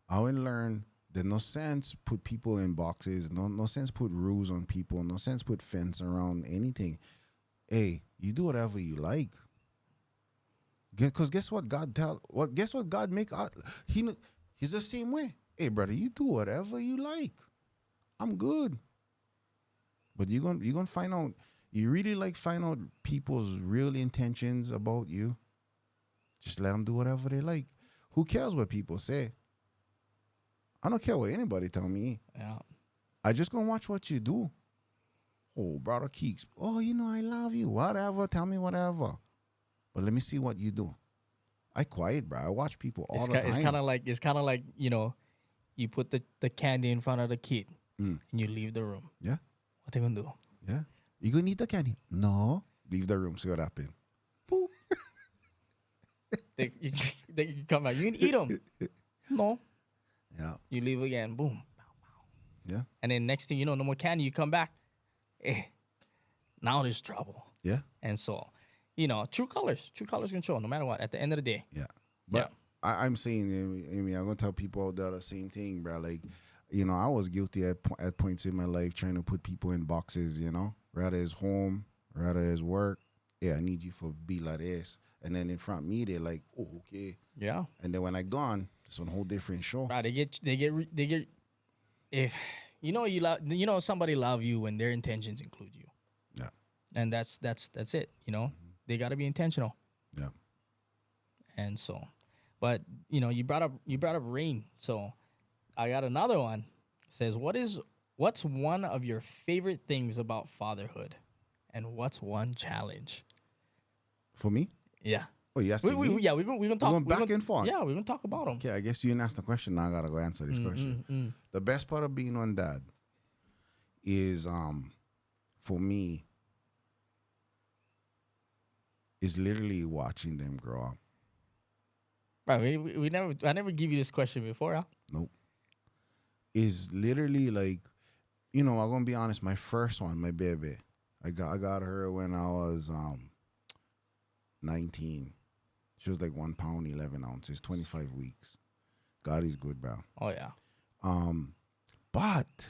I learned there's no sense put people in boxes. No sense put rules on people. No sense put fence around anything. Hey, you do whatever you like. Because guess what God tell what guess what God make out he's the same way. Hey brother, you do whatever you like. I'm good. But you're gonna find out you really like find out people's real intentions about you. Just let them do whatever they like. Who cares what people say? I don't care what anybody tell me. Yeah. I just gonna watch what you do. Oh, brother Keeks. Oh, I love you. Whatever. Tell me whatever. But let me see what you do. I quiet, bro. I watch people all the time. It's kind of like you put the candy in front of the kid and you leave the room. Yeah. What they gonna do? Yeah. You gonna eat the candy? No. Leave the room. See what happens. Boop. you come back. You can eat them. No. Yeah. You leave again. Boom. Yeah. And then next thing you know, no more candy. You come back. Now there's trouble. Yeah. And so, true colors can show no matter what. At the end of the day. Yeah. But I'm saying, I'm gonna tell people out there the same thing, bro. Like, I was guilty at points in my life trying to put people in boxes. Rather it's home, rather it's work. Yeah, I need you for be like this. And then in front of me, they're like, oh, okay. Yeah. And then when I gone, it's a whole different show. Right. They get. If somebody love you when their intentions include you. Yeah. And that's it. They got to be intentional. Yeah. And so, but you brought up rain. So, I got another one. It says, what's one of your favorite things about fatherhood, and what's one challenge? For me? Yeah. Oh, you asking me? Yeah, we're gonna talk. We're going back and forth. Yeah, we're gonna talk about them. Okay, I guess you didn't ask the question. Now I gotta go answer this question. The best part of being on dad is, for me, is literally watching them grow up. Right, I never give you this question before, huh? Nope. Is literally like, I'm gonna be honest. My first one, my baby, I got her when I was 19. She was like 1 pound 11 ounces, 25 weeks. God is good, bro. Oh yeah. But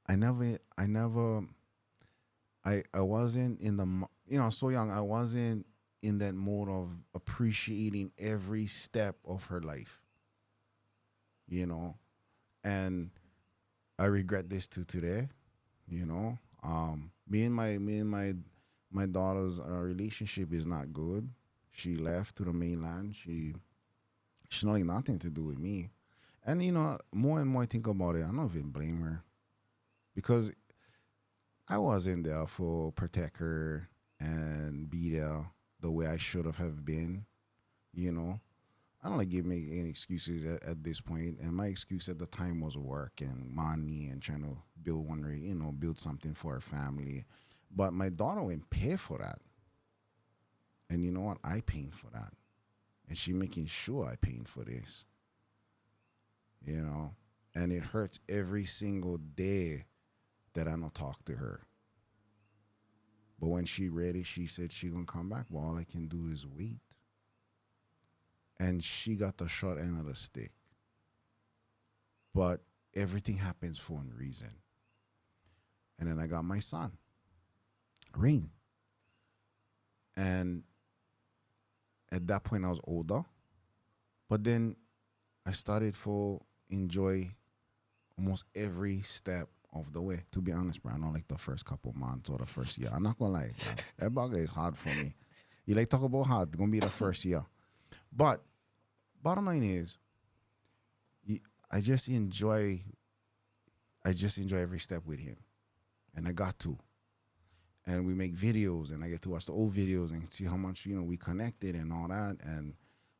I wasn't in the so young. I wasn't in that mode of appreciating every step of her life. And I regret this today. Me and my daughter's relationship is not good. She left to the mainland. She's not like nothing to do with me. And more and more I think about it, I don't even blame her, because I wasn't there for protect her and be there the way I should have been. I don't like make any excuses at this point. And my excuse at the time was work and money and trying to build something for her family. But my daughter wouldn't pay for that. And you know what? I paying for that. And she making sure I paying for this. And it hurts every single day that I don't talk to her. But when she ready, she said she gonna come back. Well, all I can do is wait. And she got the short end of the stick. But everything happens for a reason. And then I got my son, Rain. And at that point I was older. But then I started to enjoy almost every step of the way. To be honest, bro, I don't like the first couple months or the first year. I'm not gonna lie, bro. That bugger is hard for me. You like talk about hard, it's gonna be the first year. But bottom line is, I just enjoy every step with him. And I got to. And we make videos, and I get to watch the old videos and see how much, we connected and all that. And,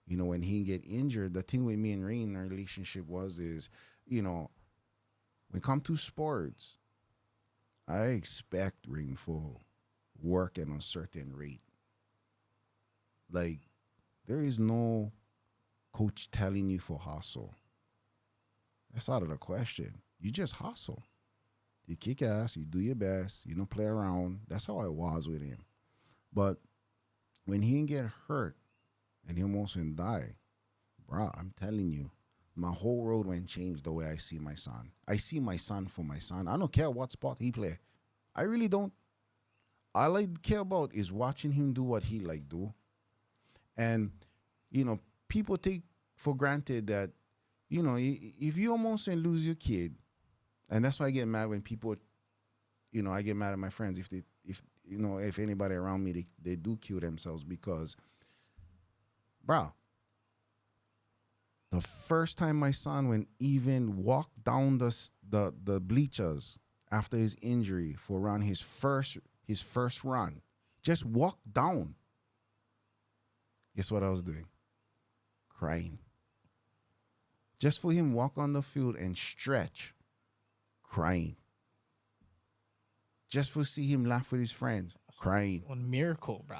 when he get injured, the thing with me and Rain, our relationship is, when it comes to sports, I expect Rain for work at a certain rate. Like, there is no coach telling you for hustle. That's out of the question. You just hustle. You kick ass, you do your best, you don't play around. That's how I was with him. But when he get hurt and he almost went die, bro, I'm telling you, my whole world went changed the way I see my son. I see my son for my son. I don't care what sport he play. I really don't. All I care about is watching him do what he like do. And, people take for granted that, if you almost and lose your kid, and that's why I get mad when people, I get mad at my friends if anybody around me, they do kill themselves because, bro, the first time my son went even walked down the bleachers after his injury for run his first run, just walked down. Guess what I was doing? Crying. Just for him walk on the field and stretch, crying. Just for see him laugh with his friends, crying. One miracle, bro.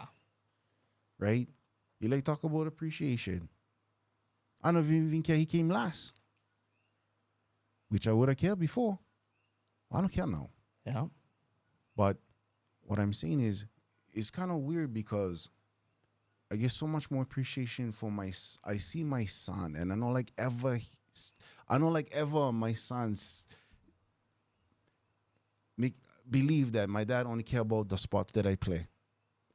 Right? You like talk about appreciation. I don't even care he came last, which I would have cared before. I don't care now. Yeah. But what I'm saying is, it's kind of weird because I get so much more appreciation for I see my son, and I know like ever my sons believe that my dad only care about the sports that I play.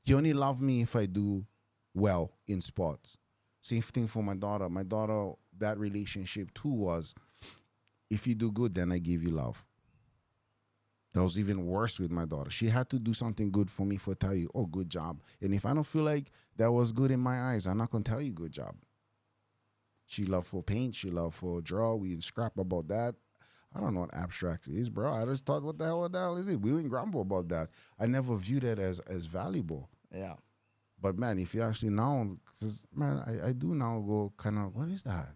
He only love me if I do well in sports. Same thing for my daughter. My daughter, that relationship too was, if you do good, then I give you love. That was even worse with my daughter. She had to do something good for me for tell you, oh, good job. And if I don't feel like that was good in my eyes, I'm not going to tell you good job. She loved for paint. She loved for draw. We scrap about that. I don't know what abstract is, bro. I just thought, what the hell is it? We didn't grumble about that. I never viewed it as valuable. Yeah. But, man, if you actually now, because, man, I do now go kind of, what is that?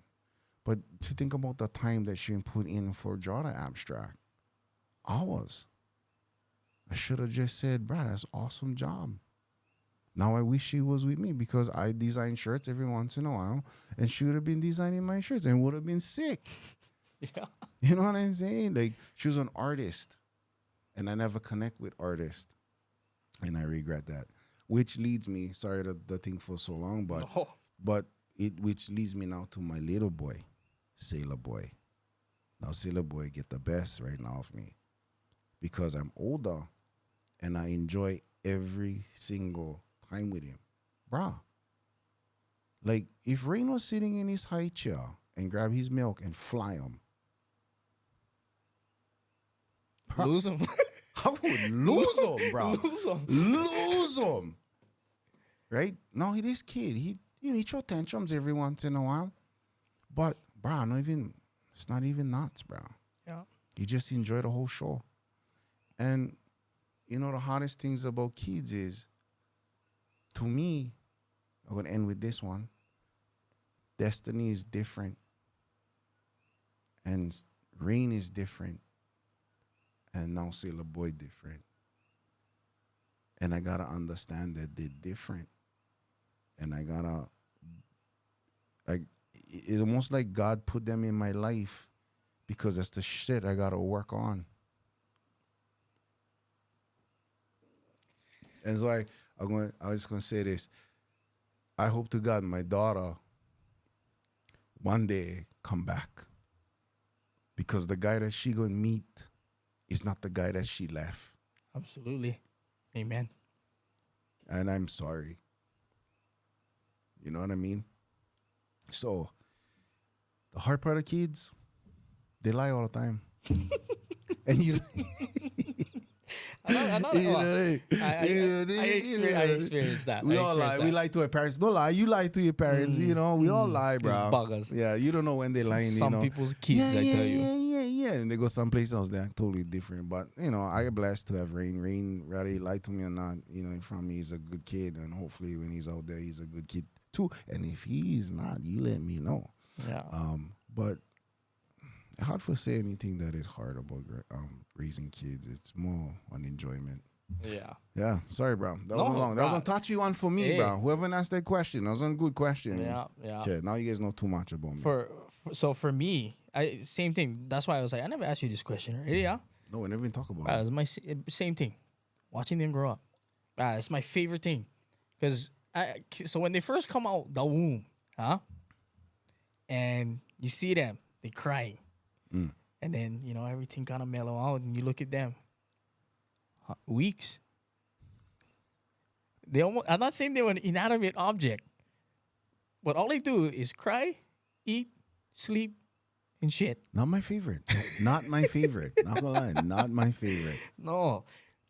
But to think about the time that she put in for draw the abstract, hours. I should have just said, bro, that's awesome job. Now I wish she was with me because I design shirts every once in a while, and she would have been designing my shirts and would have been sick. Yeah. You know what I'm saying? Like, she was an artist, and I never connect with artists, and I regret that. Which leads me, sorry the thing for so long, but which leads me now to my little boy, Sailor Boy. Now Sailor Boy get the best right now of me because I'm older and I enjoy every single time with him. Bruh. Like, if Rain was sitting in his high chair and grab his milk and fly him, Lose him. I would lose him, bro. Lose him. Right? Now, this kid, he throw tantrums every once in a while. But, bro, it's not even nuts, bro. Yeah. You just enjoy the whole show. And, the hardest things about kids is, to me, I'm going to end with this one. Destiny is different. And Rain is different. And now Sailor Boy different. And I got to understand that they're different. And I got to, it's almost like God put them in my life because that's the shit I got to work on. And so I was just going to say this. I hope to God my daughter one day come back. Because the guy that she going to meet is not the guy that she left. Absolutely. Amen. And I'm sorry. You know what I mean? So, the hard part of kids, they lie all the time. And I experienced that. We all lie. We lie to our parents. Don't lie. You lie to your parents. We all lie, bro. Buggers. Yeah, you don't know when they're lying. Some people's kids, I tell you. Yeah. And they go someplace else. They're totally different. But, I get blessed to have Rain. Rain, whether he lied to me or not, in front of me, he's a good kid. And hopefully when he's out there, he's a good kid too. And if he's not, you let me know. Yeah. But it's hard to say anything that is hard about raising kids. It's more an enjoyment. Yeah. Yeah. Sorry, bro. That was long. That was a touchy one for me, bro. Whoever asked that question, that was a good question. Yeah. Okay. Now you guys know too much about me. So for me, same thing. That's why I was like, I never asked you this question, right? Yeah. No, we never even talk about it. It's my same thing. Watching them grow up. It's my favorite thing. Because so when they first come out the womb, and you see them, they crying. And then, everything kind of mellow out and you look at them. Weeks. I'm not saying they were an inanimate object, But all they do is cry, eat, sleep, and shit. Not my favorite. Not my favorite. Not gonna lie. Not my favorite. No,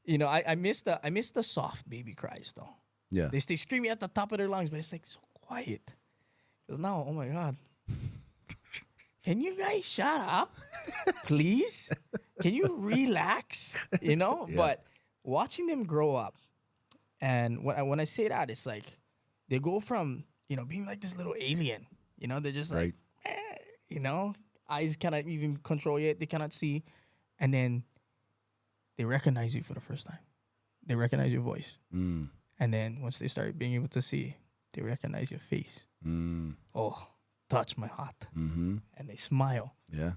I miss the soft baby cries though. Yeah. They stay screaming at the top of their lungs, but it's like so quiet. Because now, oh my god, can you guys shut up, please? Can you relax? Yeah. But watching them grow up, and when I say that, it's like they go from being like this little alien. They're just like, Right. eyes cannot even control yet. They cannot see, and then they recognize you for the first time. They recognize your voice, Mm. and then once they start being able to see, they recognize your face. Mm. Oh, touch my heart, Mm-hmm. and they smile. Yeah.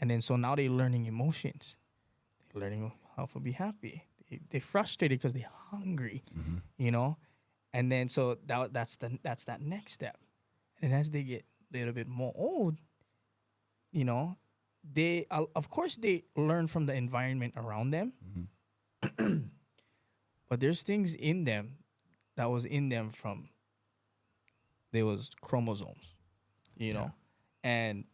And then so now they're learning emotions. They're learning how to be happy. They're frustrated because they're hungry, And then so that's that next step. And as they get a little bit more old, they of course they learn from the environment around them. But there's things in them that was in them from there was chromosomes, Yeah. and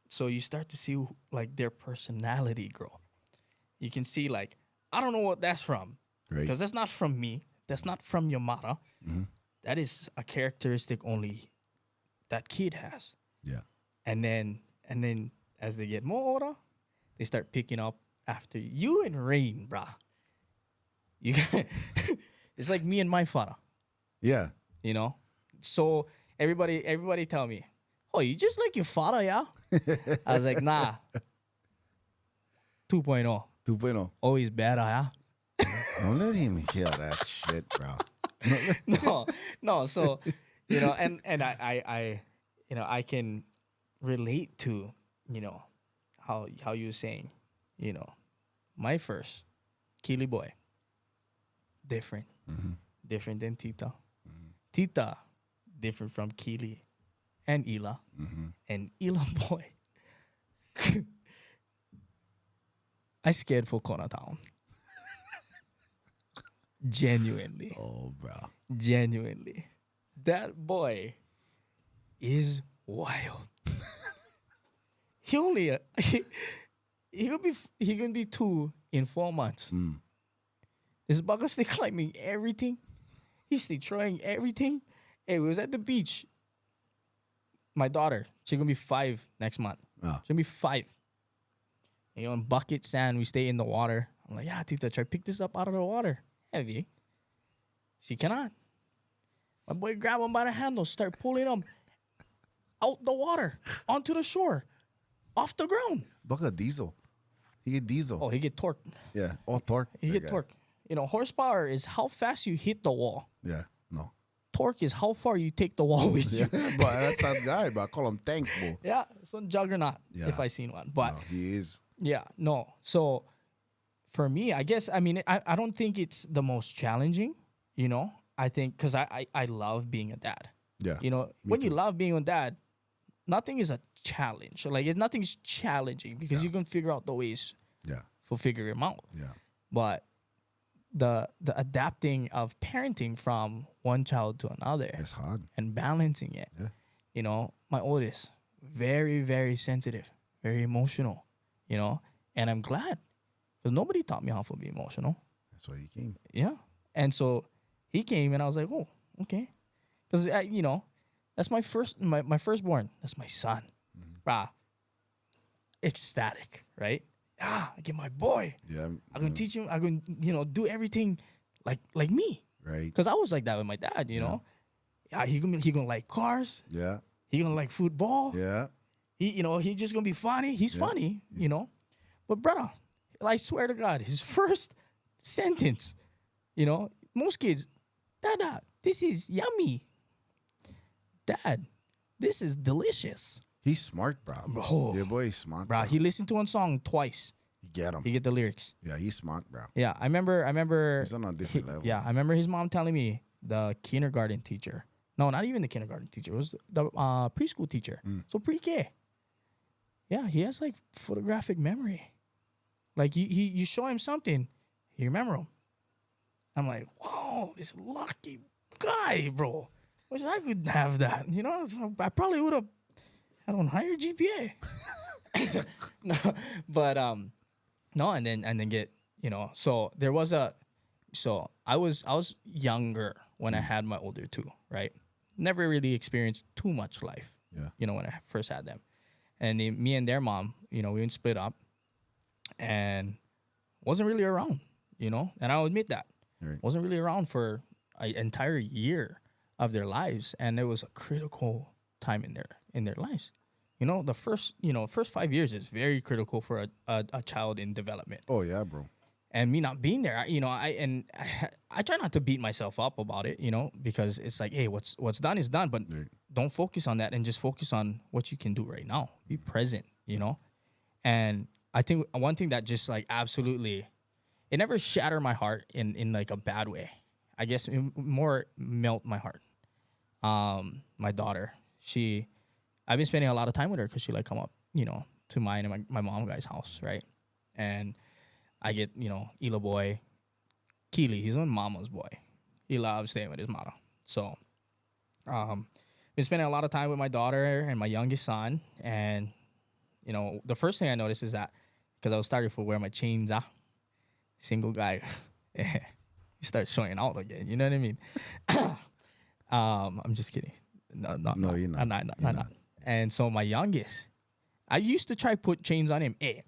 so you start to see like their personality grow. You can see like I don't know what that's from Right. because that's not from me. That's not from your mother. Mm-hmm. That is a characteristic only that kid has. Yeah. And then as they get more older, they start picking up after you and Rain, brah. You it's like me and my father, Yeah. So everybody tell me, oh, you just like your father, yeah? I was like, nah. 2.0. 2.0. Always better, yeah? Don't let him hear that shit, bro. No. So, and I I can relate to, how you were saying, my first Kili boy, different, different than Tita. Tita, different from Kili and Ila, and Ila boy. I scared for Kona Town. Genuinely. Oh, bro. Genuinely. That boy is wild. He can be 2 in 4 months. This bugger stay climbing everything. He's still trying everything. Hey, we was at the beach. My daughter, she's gonna be 5 next month. Oh. She's gonna be 5. In bucket sand, we stay in the water. I'm like, yeah, Tita, try pick this up out of the water. Heavy. She cannot. My boy grab him by the handle, start pulling him out the water, onto the shore, off the ground. Buck diesel. He get diesel. Oh, he get torque. Yeah. Oh, torque. He get torque. Horsepower is how fast you hit the wall. Yeah. No. Torque is how far you take the wall with you. Yeah, but that's that guy, bro. I call him Tank, bro. Yeah, some juggernaut, Yeah. if I seen one. But No, he is. yeah, no. So for me, I guess, I don't think it's the most challenging, I think, because I love being a dad. Yeah. When you love being a dad, nothing is a challenge. Like, nothing's challenging because you can figure out the ways Yeah. for figuring them out. Yeah. But the adapting of parenting from one child to another It's hard. and balancing it. Yeah. My oldest, very, very sensitive, very emotional, and I'm glad because nobody taught me how to be emotional. That's why he came. Yeah. And so he came and I was like, oh, okay. Because, that's my firstborn. That's my son. Brah. Ecstatic, right? Ah, I get my boy. Yeah. I'm going to teach him. I'm going to, do everything like me. Right. Because I was like that with my dad, Yeah, he gonna like cars. Yeah. He gonna like football. Yeah. He just gonna be funny. He's funny, But brother, I swear to God, his first sentence, most kids, Dada, this is yummy. Dad, this is delicious. He's smart, bro. Oh. Your boy is smart, Bro, he listened to one song twice. You get him. He get the lyrics. Yeah, he's smart, bro. Yeah, I remember. He's on a different level. Yeah, I remember his mom telling me the kindergarten teacher. No, not even the kindergarten teacher. It was the preschool teacher. So pre-K. Yeah, he has like photographic memory. Like you show him something, he remember him. I'm like, wow, this lucky guy, bro. wish I could have that. You know, so I probably would have had on higher GPA. No, but no, and then get, you know. So there was a, so I was younger when I had my older two, right? Never really experienced too much life. Yeah. You know, when I first had them, and me and their mom, you know, we went split up, and wasn't really around. You know, and I'll admit that. Right. Wasn't really around for an entire year of their lives, and it was a critical time in their lives. You know, the first 5 years is very critical for a child in development. Oh yeah, bro. And me not being there, I try not to beat myself up about it, you know, because it's like, hey, what's done is done, but Right. don't focus on that and just focus on what you can do right now. Be present, you know. And I think one thing that just like absolutely, it never shattered my heart in like a bad way. I guess it more melt my heart. My daughter, I've been spending a lot of time with her because she like come up, you know, to mine and my mom guy's house, right? And I get, you know, Ela boy, Keely, he's on mama's boy. He loves staying with his mama. So, been spending a lot of time with my daughter and my youngest son. And, you know, the first thing I noticed is that, because I was starting to wear my chains, single guy, you start showing out again. You know what I mean? I'm just kidding. No, you're not. I'm not. And so my youngest, I used to try put chains on him. Hey,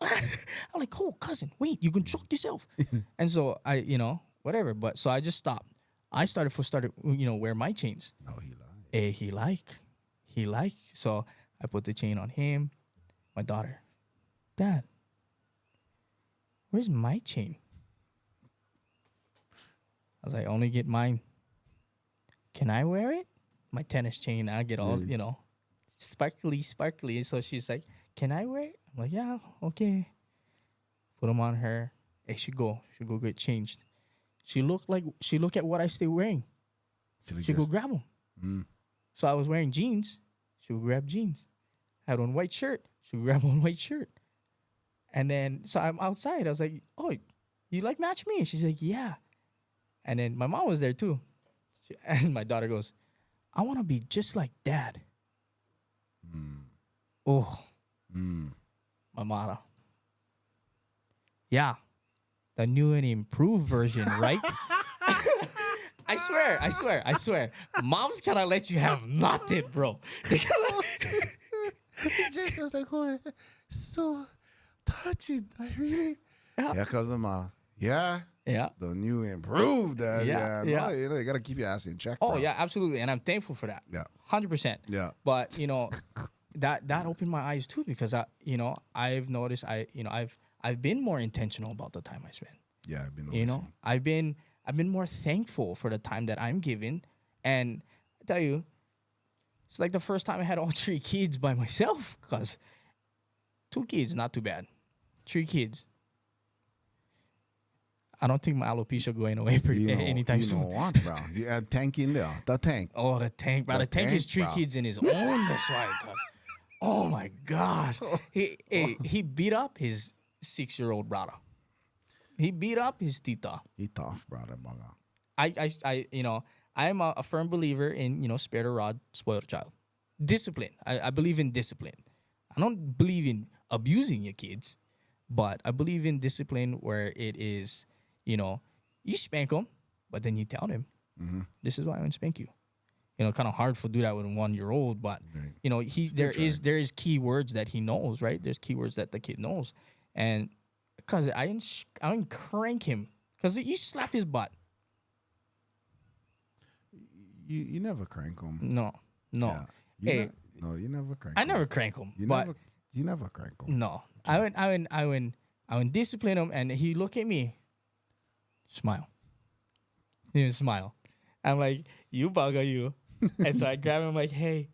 I'm like, oh, cousin, wait, you can choke yourself. And so I, you know, whatever. But so I just stopped. I started, you know, wear my chains. No, he lied. Hey, he like. So I put the chain on him. My daughter, Dad, where's my chain? I was like, only get mine. Can I wear it? My tennis chain, I get all, you know, sparkly. So she's like, can I wear it? I'm like, yeah, okay. Put them on her. Hey, she go get changed. She look at what I stay wearing. She go grab them. Mm. So I was wearing jeans. She would grab jeans. I had on white shirt. She would grab one white shirt. And then, so I'm outside. I was like, oh, you like match me? She's like, yeah. And then my mom was there too. And my daughter goes, I want to be just like Dad. Mm. Oh, Mm. my motto. Yeah, the new and improved version, right? I swear. Moms cannot let you have nothing, bro. Just was like, oh, so touching. I really. Yeah. Here comes the mom. Yeah. Yeah. The new improved that. Yeah, Yeah. yeah. No, you know, you gotta keep your ass in check. Oh bro. yeah, absolutely, and I'm thankful for that. Yeah. 100%. Yeah. But you know, that opened my eyes too, because I've noticed I've been more intentional about the time I spend. Yeah, I've been. You know, noticing. I've been more thankful for the time that I'm given, and I tell you, it's like the first time I had all 3 kids by myself. Because 2 kids, not too bad. 3 kids. I don't think my alopecia going away anytime soon. You know what, bro? You add tank in there. The tank. Oh, the tank, bro. The tank is 3 bro. kids in his own. That's why. Oh my gosh. He beat up his 6-year-old brother. He beat up his tita. He tough, brother. Baga. I'm a firm believer in, spare the rod, spoil the child. Discipline. I believe in discipline. I don't believe in abusing your kids, but I believe in discipline where it is, you spank them, but then you tell them, this is why I'm going to spank you. Kind of hard to do that with a 1-year-old, but, Right. there is key words that he knows, right? There's key words that the kid knows. And because I didn't crank him, because you slap his butt. You never crank him. No. Yeah. Hey, You never crank. I 'em. never crank him, You but never crank him. no, I would discipline him, and he look at me, smile. He would smile. I'm like, you bugger you, and so I grab him like, hey,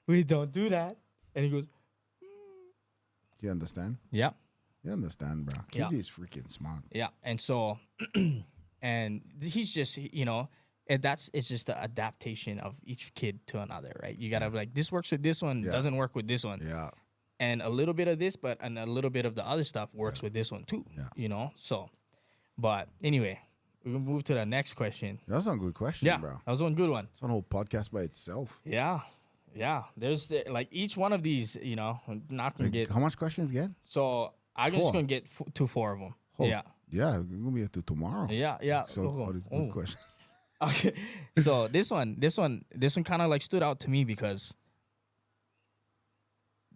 we don't do that, and he goes, You understand? yeah, You understand, bro? Yeah. Kids is freaking smart. yeah, and so, and he's just it's just the adaptation of each kid to another, right? You gotta be like, this works with this one, Yeah. doesn't work with this one. Yeah. And a little bit of this, and a little bit of the other stuff works with this one too. Yeah. So, but anyway, we can move to the next question. That's a good question, Yeah, bro. that was one good one. It's a whole podcast by itself. Yeah, yeah. There's like each one of these, I'm not gonna Like, get. how much questions again? So I'm just 4. gonna get to 4 of them. Oh, Yeah, yeah, we're gonna be up to tomorrow. yeah. So, all these good questions. Okay. So this one kind of like stood out to me because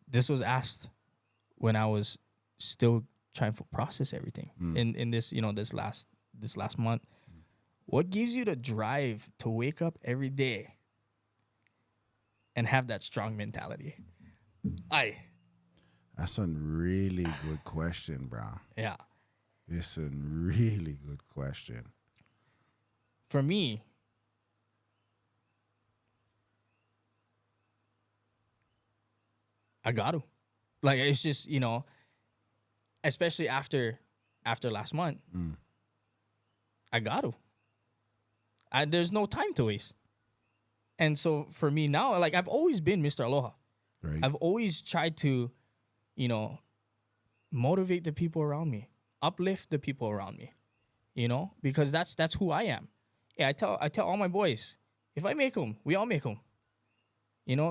this was asked when I was still trying to process everything in this, this last month. What gives you the drive to wake up every day and have that strong mentality? That's a really good question, bro. Yeah. It's a really good question. For me, I got to. Like, it's just, especially after last month, I got to. There's no time to waste. And so for me now, like, I've always been Mr. Aloha. Right. I've always tried to, motivate the people around me, uplift the people around me, because that's who I am. Yeah, I tell all my boys, if I make them, we all make them.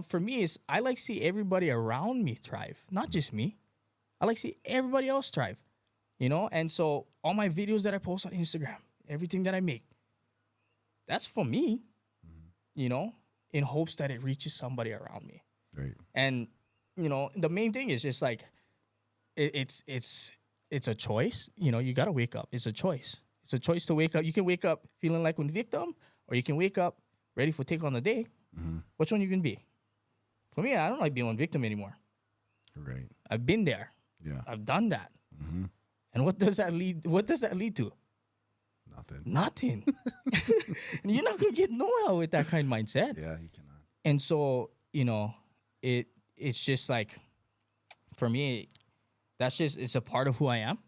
For me, I like to see everybody around me thrive, not just me. I like to see everybody else thrive, And so all my videos that I post on Instagram, everything that I make, that's for me, in hopes that it reaches somebody around me. Right. And, the main thing is just like, it's a choice. You got to wake up. It's a choice. It's a choice to wake up. You can wake up feeling like a victim, or you can wake up ready for take on the day. Which one you can be? For me, I don't like being one victim anymore. Right. I've been there. Yeah. I've done that. And what does that lead? What does that lead to? Nothing. And you're not gonna get nowhere with that kind of mindset. Yeah, you cannot. And so, it's just like, for me, it's a part of who I am.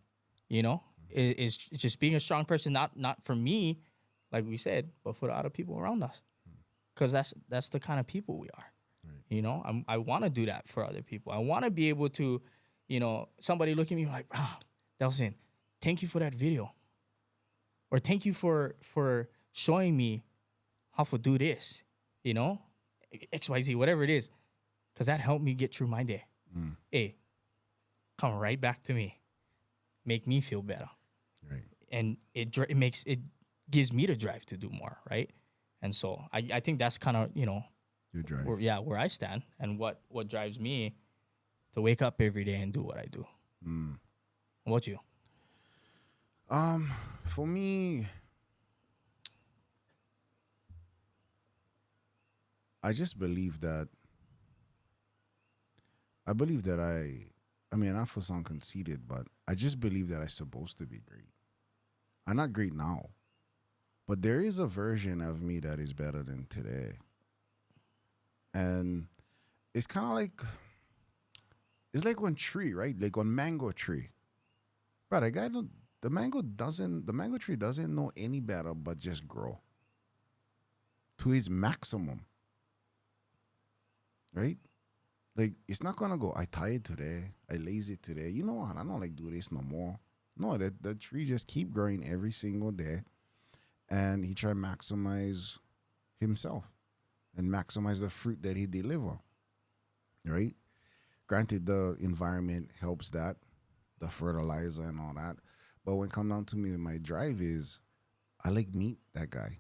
It's just being a strong person, not for me, like we said, but for the other people around us. Because that's the kind of people we are. Right. I want to do that for other people. I want to be able to, somebody look at me like, Delson, thank you for that video. Or thank you for showing me how to do this, XYZ, whatever it is. Because that helped me get through my day. Hey, come right back to me. Make me feel better. Right. And it gives me the drive to do more, right? And so I think that's kind of, your drive. where I stand and what drives me to wake up every day and do what I do. What about you? For me, I just believe that. I mean, not for sound conceited, but I just believe that I'm supposed to be great. I'm not great now, but there is a version of me that is better than today. And it's kind of like, it's like one tree, right? Like one mango tree. But the mango tree doesn't know any better but just grow to its maximum. Right? Like, it's not gonna go, I tired today, I lazy today. You know what? I don't like do this no more. No, that tree just keep growing every single day. And he try to maximize himself and maximize the fruit that he deliver. Right? Granted, the environment helps that, the fertilizer and all that. But when it comes down to me, my drive is, I like meet that guy.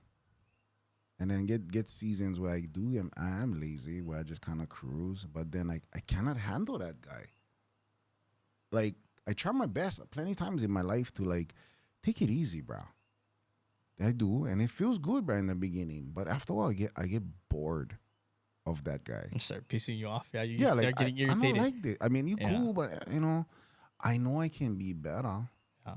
And then get seasons where I am lazy, where I just kind of cruise. But then I cannot handle that guy. Like, I try my best plenty times in my life to, like, take it easy, bro. I do, and it feels good, bro, in the beginning. But after a while, I get bored of that guy. Start pissing you off. Yeah, you Yeah, start like, getting I irritated. don't like it. I mean, you cool, but, I know I can be better. Yeah.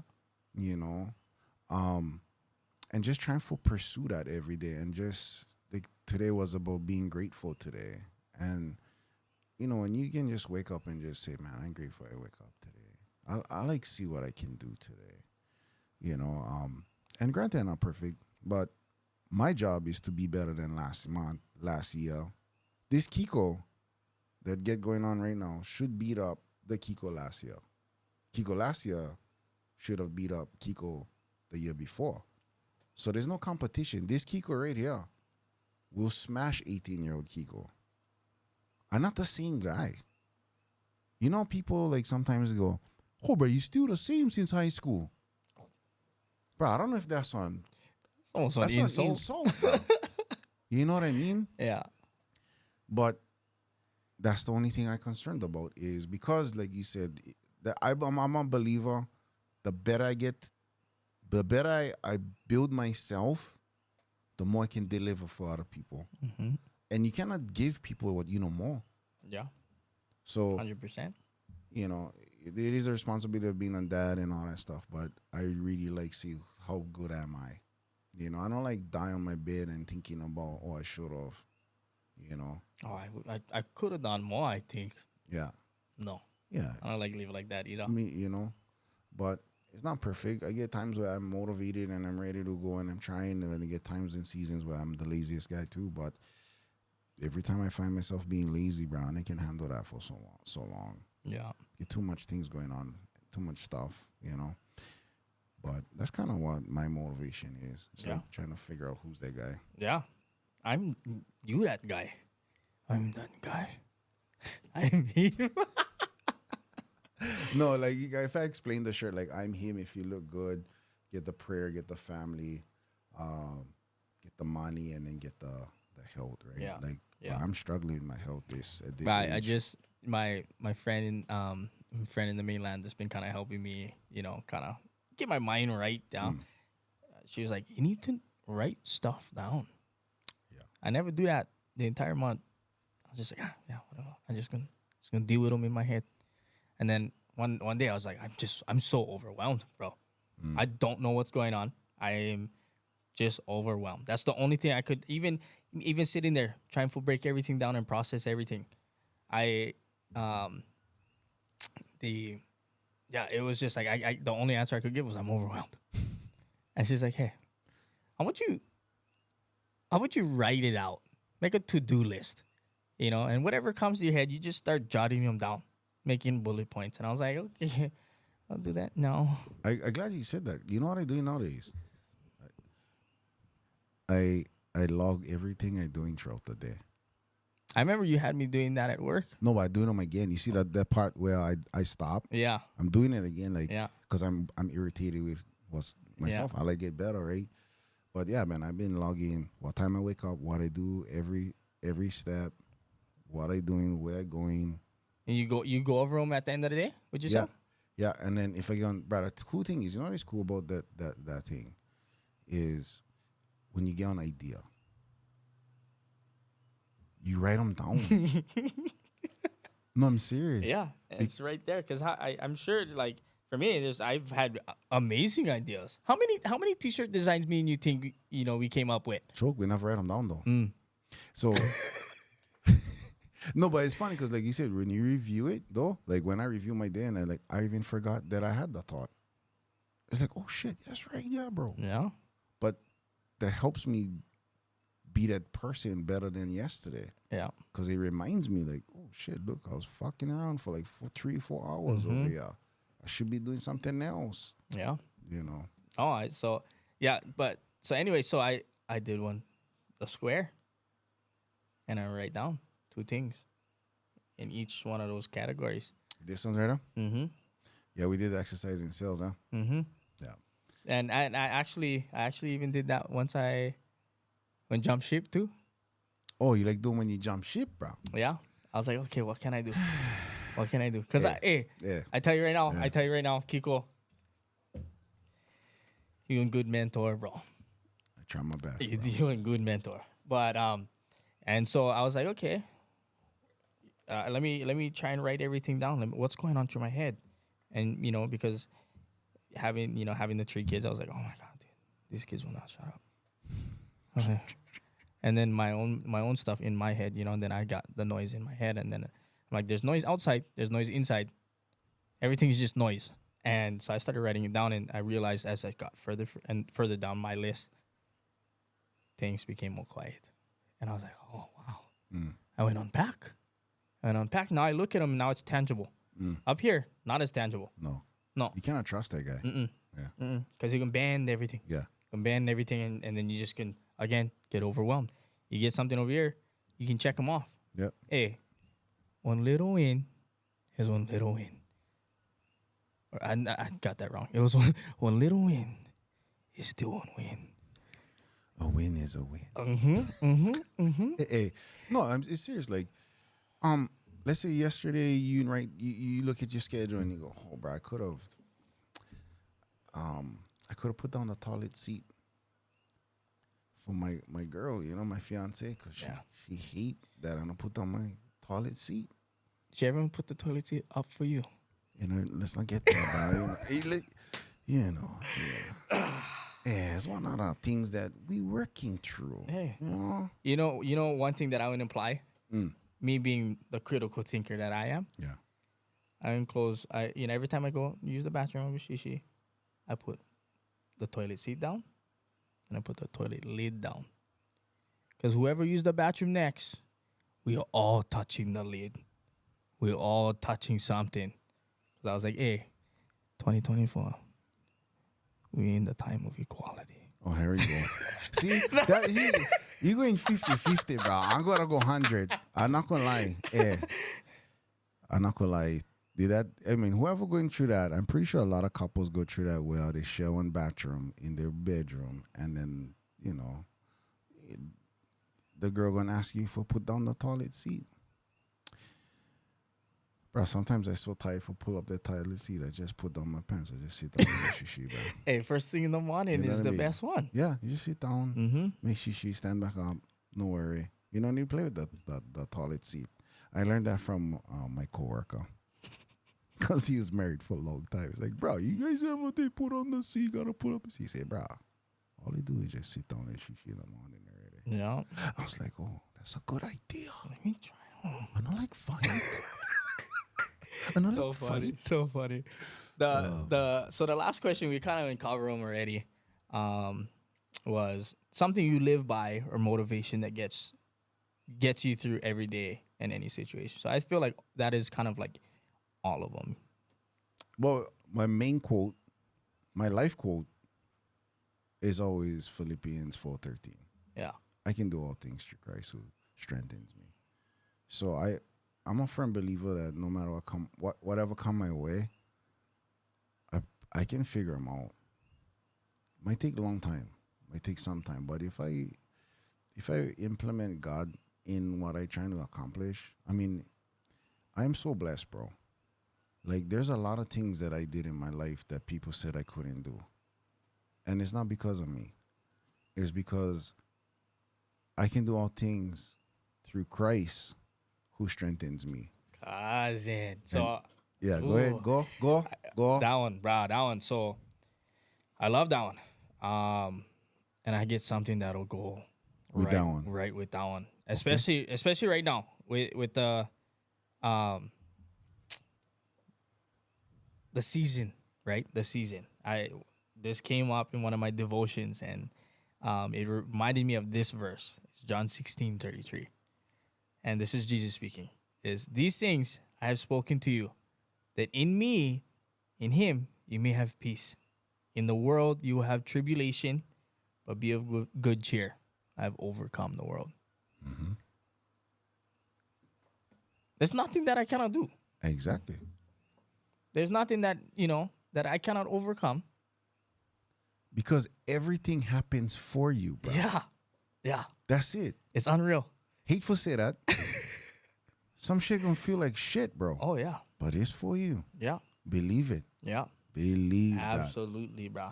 And just trying to pursue that every day. And just, like, today was about being grateful today. And, when you can just wake up and just say, man, I'm grateful I wake up today. I like see what I can do today. And granted, I'm not perfect, but my job is to be better than last year. This Kiko that get going on right now should beat up the Kiko last year. Kiko last year should have beat up Kiko the year before. So there's no competition. This Kiko right here will smash 18-year-old Kiko. I'm not the same guy. You know, people like sometimes go, oh, bro, you still the same since high school. Bro, I don't know if that's on. It's almost That's an an insult. insult, bro. You know what I mean? Yeah. But that's the only thing I'm concerned about is because, like you said, that I'm a believer. The better I get, the better I build myself, the more I can deliver for other people. Mm-hmm. And you cannot give people what you know more. Yeah. So 100%. you know, it is a responsibility of being a dad and all that stuff. But I really like see how good am I. You know, I don't like die on my bed and thinking about I should have. You know. Oh, I could have done more, I think. Yeah. No. Yeah. I don't like live like that either. Me, you know, but it's not perfect. I get times where I'm motivated and I'm ready to go and I'm trying, and then I get times and seasons where I'm the laziest guy too. But every time I find myself being lazy, Brown, I can handle that for so long. Yeah. Get too much things going on, too much stuff, you know. But that's kind of what my motivation is. It's like trying to figure out who's that guy. Yeah. I'm you that guy. I'm that guy. I'm him. No, like if I explain the shirt, like I'm him. If you look good, get the prayer, get the family, get the money, and then get the health, right? Yeah. Like Yeah. I'm struggling with my health at this Right. age. I just my friend in the mainland has been kind of helping me, you know, kind of get my mind right down. She was like, "You need to write stuff down." Yeah. I never do that the entire month. I was just like, yeah, whatever. I'm just gonna deal with them in my head. And then one day I was like, I'm so overwhelmed, bro. I don't know what's going on. I am just overwhelmed. That's the only thing I could even sitting there trying to break everything down and process everything. It was just like I the only answer I could give was I'm overwhelmed. And she's like, hey, how about you write it out? Make a to-do list. You know, and whatever comes to your head, you just start jotting them down, making bullet points. And I was like, okay, I'll do that now. I'm glad you said that. You know what I do nowadays? I log everything I'm doing throughout the day. I remember you had me doing that at work. No, but I do them again. You see that part where I stop? Yeah. I'm doing it again, like, Yeah. because I'm irritated with myself. I like get better, right? But yeah, man, I've been logging what time I wake up, what I do, every step, what I doing, where I going. And you go over them at the end of the day with yourself? Yeah. And then if I go on, bro, the cool thing is, you know what's cool about that thing is when you get an idea, you write them down. No, I'm serious. Yeah, it's right there. Because I'm sure, like, for me, I've had amazing ideas. How many T-shirt designs me and you think, you know, we came up with? Choke, we never write them down, though. So... No, but it's funny because, like you said, when you review it, though, like when I review my day and I even forgot that I had the thought. It's like, oh shit, that's right, yeah, bro. Yeah. But that helps me be that person better than yesterday. Yeah. Because it reminds me, like, oh shit, look, I was fucking around for like 3-4 hours over here. I should be doing something else. Yeah. You know. All right. So yeah, so anyway, so I did the square, and I write down 2 things in each one of those categories. This one's right now? Mm-hmm. Yeah, we did exercise in sales, huh? Mm-hmm. Yeah. And I actually even did that once I went jump ship too. Oh, you like doing when you jump ship, bro? Yeah. I was like, okay, what can I do? What can I do? Because Yeah. I tell you right now, Kiko, you're a good mentor, bro. I try my best. You're a good mentor. But and so I was like, okay, let me try and write everything down. What's going on through my head? And you know, because having the 3 kids, I was like, oh my god, dude, these kids will not shut up. Okay. And then my own stuff in my head, you know, and then I got the noise in my head, and then I'm like, there's noise outside, there's noise inside. Everything is just noise. And so I started writing it down, and I realized as I got further down my list, things became more quiet. And I was like, oh, wow. I went unpack. Now I look at them, and now it's tangible. Up here, not as tangible. No. No. You cannot trust that guy. Mm-mm. Yeah. Because you can bend everything. Yeah. can bend everything, and then you just can again get overwhelmed. You get something over here, you can check them off. Yep. Hey, one little win is one little win. Or I got that wrong. It was one little win is still one win. A win is a win. Hey, no, it's serious. Like, let's say yesterday you look at your schedule and you go, oh, bro, I could have put down the toilet seat for my girl, my fiance, because she hate that I don't put down my toilet seat. Did you ever put the toilet seat up for you? Let's not get there, bro. Yeah. Yeah, it's one of the things that we working through. Hey, you know, one thing that I would imply, me being the critical thinker that I am. Yeah. I enclose. Every time I go use the bathroom with Shishi, I put the toilet seat down, and I put the toilet lid down. Because whoever used the bathroom next, we are all touching the lid. We're all touching something. Because I was like, hey, 2024. We in the time of equality. Oh, here we go. See, you going 50-50, bro. I'm going to go 100. I'm not going to lie. Yeah. I'm not going to lie. Whoever going through that, I'm pretty sure a lot of couples go through that where they share one bathroom in their bedroom. And then, the girl going to ask you for put down the toilet seat. Bro, sometimes I'm so tired for pull up the toilet seat. I just put down my pants. I just sit down and make shishi, bro. Hey, first thing in the morning is the best one. Yeah, you just sit down, make shishi, stand back up. No worry. You don't need to play with the toilet seat. I learned that from my coworker. Because he was married for a long time. He's like, bro, you guys ever they put on the seat, gotta put up the seat. He said, bro, all they do is just sit down and shishi in the morning already. Yeah. I was like, oh, that's a good idea. Let me try. I don't like fight. So funny. So the last question we kind of covered them already, was something you live by or motivation that gets you through every day in any situation. So I feel like that is kind of like all of them. Well, my main quote, my life quote, is always Philippians 4:13. Yeah, I can do all things through Christ who strengthens me. So I'm a firm believer that no matter whatever come my way, I can figure them out. Might take a long time, might take some time, but if I implement God in what I trying to accomplish, I am so blessed, bro. Like, there's a lot of things that I did in my life that people said I couldn't do, and it's not because of me. It's because I can do all things through Christ who strengthens me. Cousin. So yeah, go ahead. Go. That one, bro. That one. So I love that one. And I get something that'll go with that one. Right with that one. Especially right now with the season, right? The season. This came up in one of my devotions, and it reminded me of this verse. It's John 16:33. And this is Jesus speaking, is these things I have spoken to you, that in me, in him, you may have peace. In the world, you will have tribulation, but be of good cheer. I have overcome the world. Mm-hmm. There's nothing that I cannot do. Exactly. There's nothing that, that I cannot overcome. Because everything happens for you, bro. Yeah. That's it. It's unreal. Hateful say that. Some shit gonna feel like shit, bro. Oh, yeah. But it's for you. Yeah. Believe it. Yeah. Believe Absolutely, bro.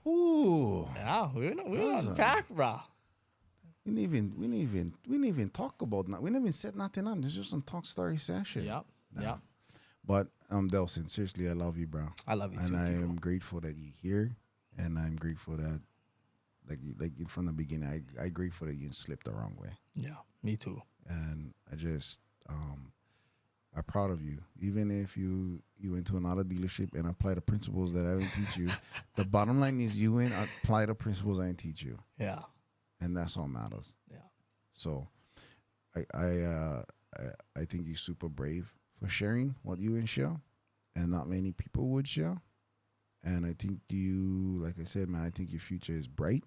Ooh. Yeah, we're on track, bro. We didn't even talk about that. We didn't even set nothing on. This is just some talk story session. Yeah. Yeah. But Delson, seriously, I love you, bro. I love you and too. I am grateful that you're here, and I'm grateful that, like from the beginning, I grateful that you didn't slip the wrong way. Yeah, me too. And I just, I'm proud of you. Even if you went to another dealership and apply the principles that I didn't teach you, the bottom line is you went apply the principles I didn't teach you. Yeah. And that's all matters. Yeah. So, I think you're super brave for sharing what you and share, and not many people would share. And I think you, like I said, man, I think your future is bright.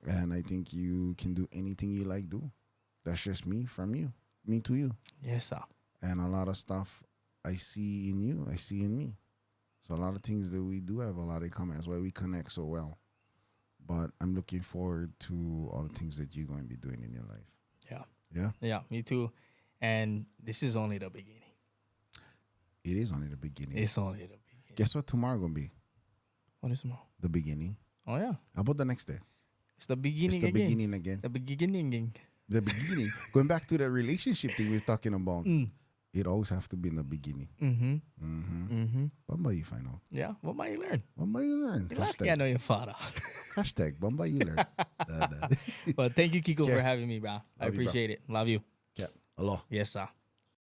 And I think you can do anything you like do. That's just me from you, me to you. Yes, sir. And a lot of stuff I see in you, I see in me. So a lot of things that we do have a lot in common. That's why we connect so well. But I'm looking forward to all the things that you're going to be doing in your life. Yeah. Yeah? Yeah, me too. And this is only the beginning. It is only the beginning. It's only the beginning. Guess what tomorrow going to be? What is tomorrow? The beginning. Oh, yeah. How about the next day? It's the beginning It's the again. beginning again. The beginning. The beginning. Going back to the relationship thing we was talking about. It always have to be in the beginning. Bamba you find out. Yeah, what might you learn? What might you learn? You're lucky I know your father. Hashtag Bamba you learn. But thank you, Kiko, Okay. for having me, bro. I Love you, bro. appreciate it. Love you. Yeah. Allah. Yes, sir.